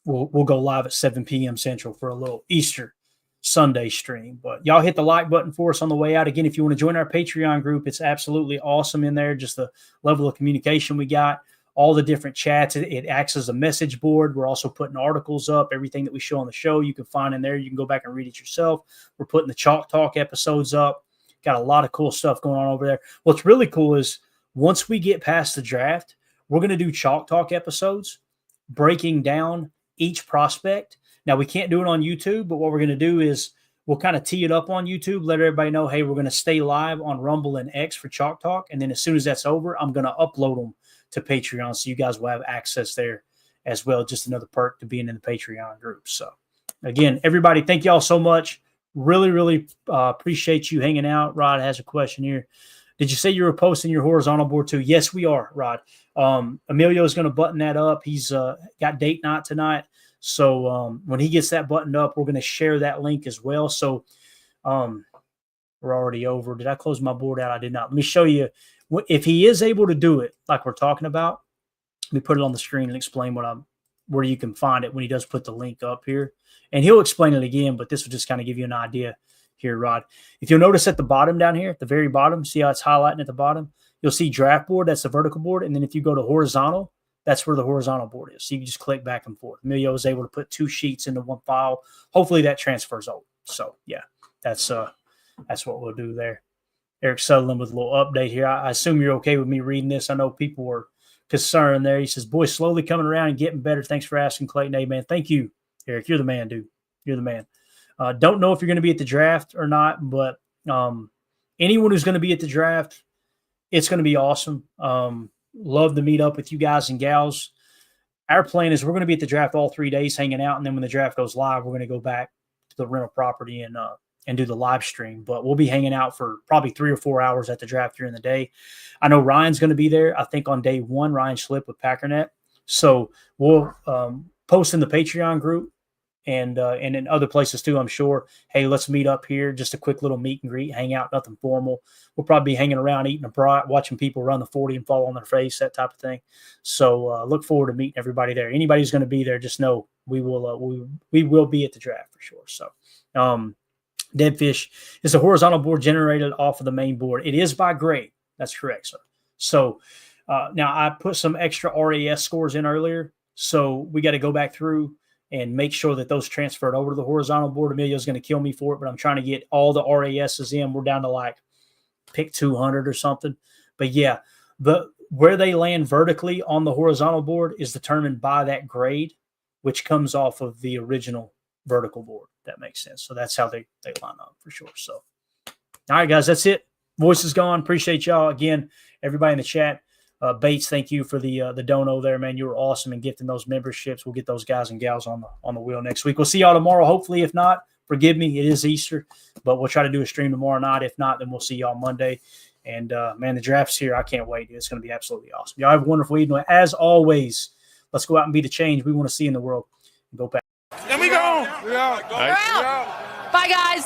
we'll go live at 7 p.m. Central for a little Easter Sunday stream. But y'all hit the like button for us on the way out. Again, if you want to join our Patreon group, it's absolutely awesome in there. Just the level of communication we got, all the different chats. It acts as a message board. We're also putting articles up. Everything that we show on the show, you can find in there. You can go back and read it yourself. We're putting the Chalk Talk episodes up. Got a lot of cool stuff going on over there. What's really cool is once we get past the draft, we're going to do Chalk Talk episodes breaking down each prospect. Now, we can't do it on YouTube, but what we're going to do is we'll kind of tee it up on YouTube, let everybody know, hey, we're going to stay live on Rumble and X for Chalk Talk. And then as soon as that's over, I'm going to upload them to Patreon so you guys will have access there as well. Just another perk to being in the Patreon group. So, again, everybody, thank y'all so much. Really, really appreciate you hanging out. Rod has a question here. Did you say you were posting your horizontal board too? Yes, we are, Rod. Emilio is going to button that up. He's got date night tonight. So when he gets that buttoned up, we're going to share that link as well. So we're already over. Did I close my board out? I did not. Let me show you. If he is able to do it like we're talking about, let me put it on the screen and explain where you can find it when he does put the link up here. And he'll explain it again, but this will just kind of give you an idea here, Rod. If you'll notice at the bottom down here, at the very bottom, see how it's highlighting at the bottom? You'll see draft board. That's the vertical board. And then if you go to horizontal, that's where the horizontal board is. So you can just click back and forth. Emilio was able to put 2 sheets into one file. Hopefully that transfers over. So, yeah, that's what we'll do there. Eric Sutherland with a little update here. I assume you're okay with me reading this. I know people were concerned there. He says, boys, slowly coming around and getting better. Thanks for asking, Clayton. Hey, man, thank you, Eric. You're the man, dude. You're the man. Don't know if you're going to be at the draft or not, but anyone who's going to be at the draft, it's going to be awesome. Love to meet up with you guys and gals. Our plan is we're going to be at the draft all 3 days hanging out, and then when the draft goes live, we're going to go back to the rental property and do the live stream. But we'll be hanging out for probably 3 or 4 hours at the draft during the day. I know Ryan's going to be there, I think, on day 1, Ryan Schlip with Packernet. So we'll post in the Patreon group and in other places too, I'm sure. Hey, let's meet up here. Just a quick little meet and greet, hang out, nothing formal. We'll probably be hanging around, eating a brat, watching people run the 40 and fall on their face, that type of thing. So look forward to meeting everybody there. Anybody who's going to be there, just know we will be at the draft for sure. So Deadfish is a horizontal board generated off of the main board. It is by grade. That's correct, sir. So now I put some extra RAS scores in earlier. So we got to go back through and make sure that those transferred over to the horizontal board. Emilio's going to kill me for it, but I'm trying to get all the RASs in. We're down to like pick 200 or something. But yeah, where they land vertically on the horizontal board is determined by that grade, which comes off of the original vertical board. That makes sense. So that's how they line up for sure. So, all right, guys, that's it. Voice is gone. Appreciate y'all. Again, everybody in the chat. Bates, thank you for the dono there, man. You were awesome in gifting those memberships. We'll get those guys and gals on the wheel next week. We'll see y'all tomorrow. Hopefully, if not, forgive me, it is Easter, but we'll try to do a stream tomorrow night. If not, then we'll see y'all Monday. And man, the draft's here. I can't wait. It's going to be absolutely awesome. Y'all have a wonderful evening. As always, let's go out and be the change we want to see in the world. Go back. And we gone. We out. We're out. Bye, guys.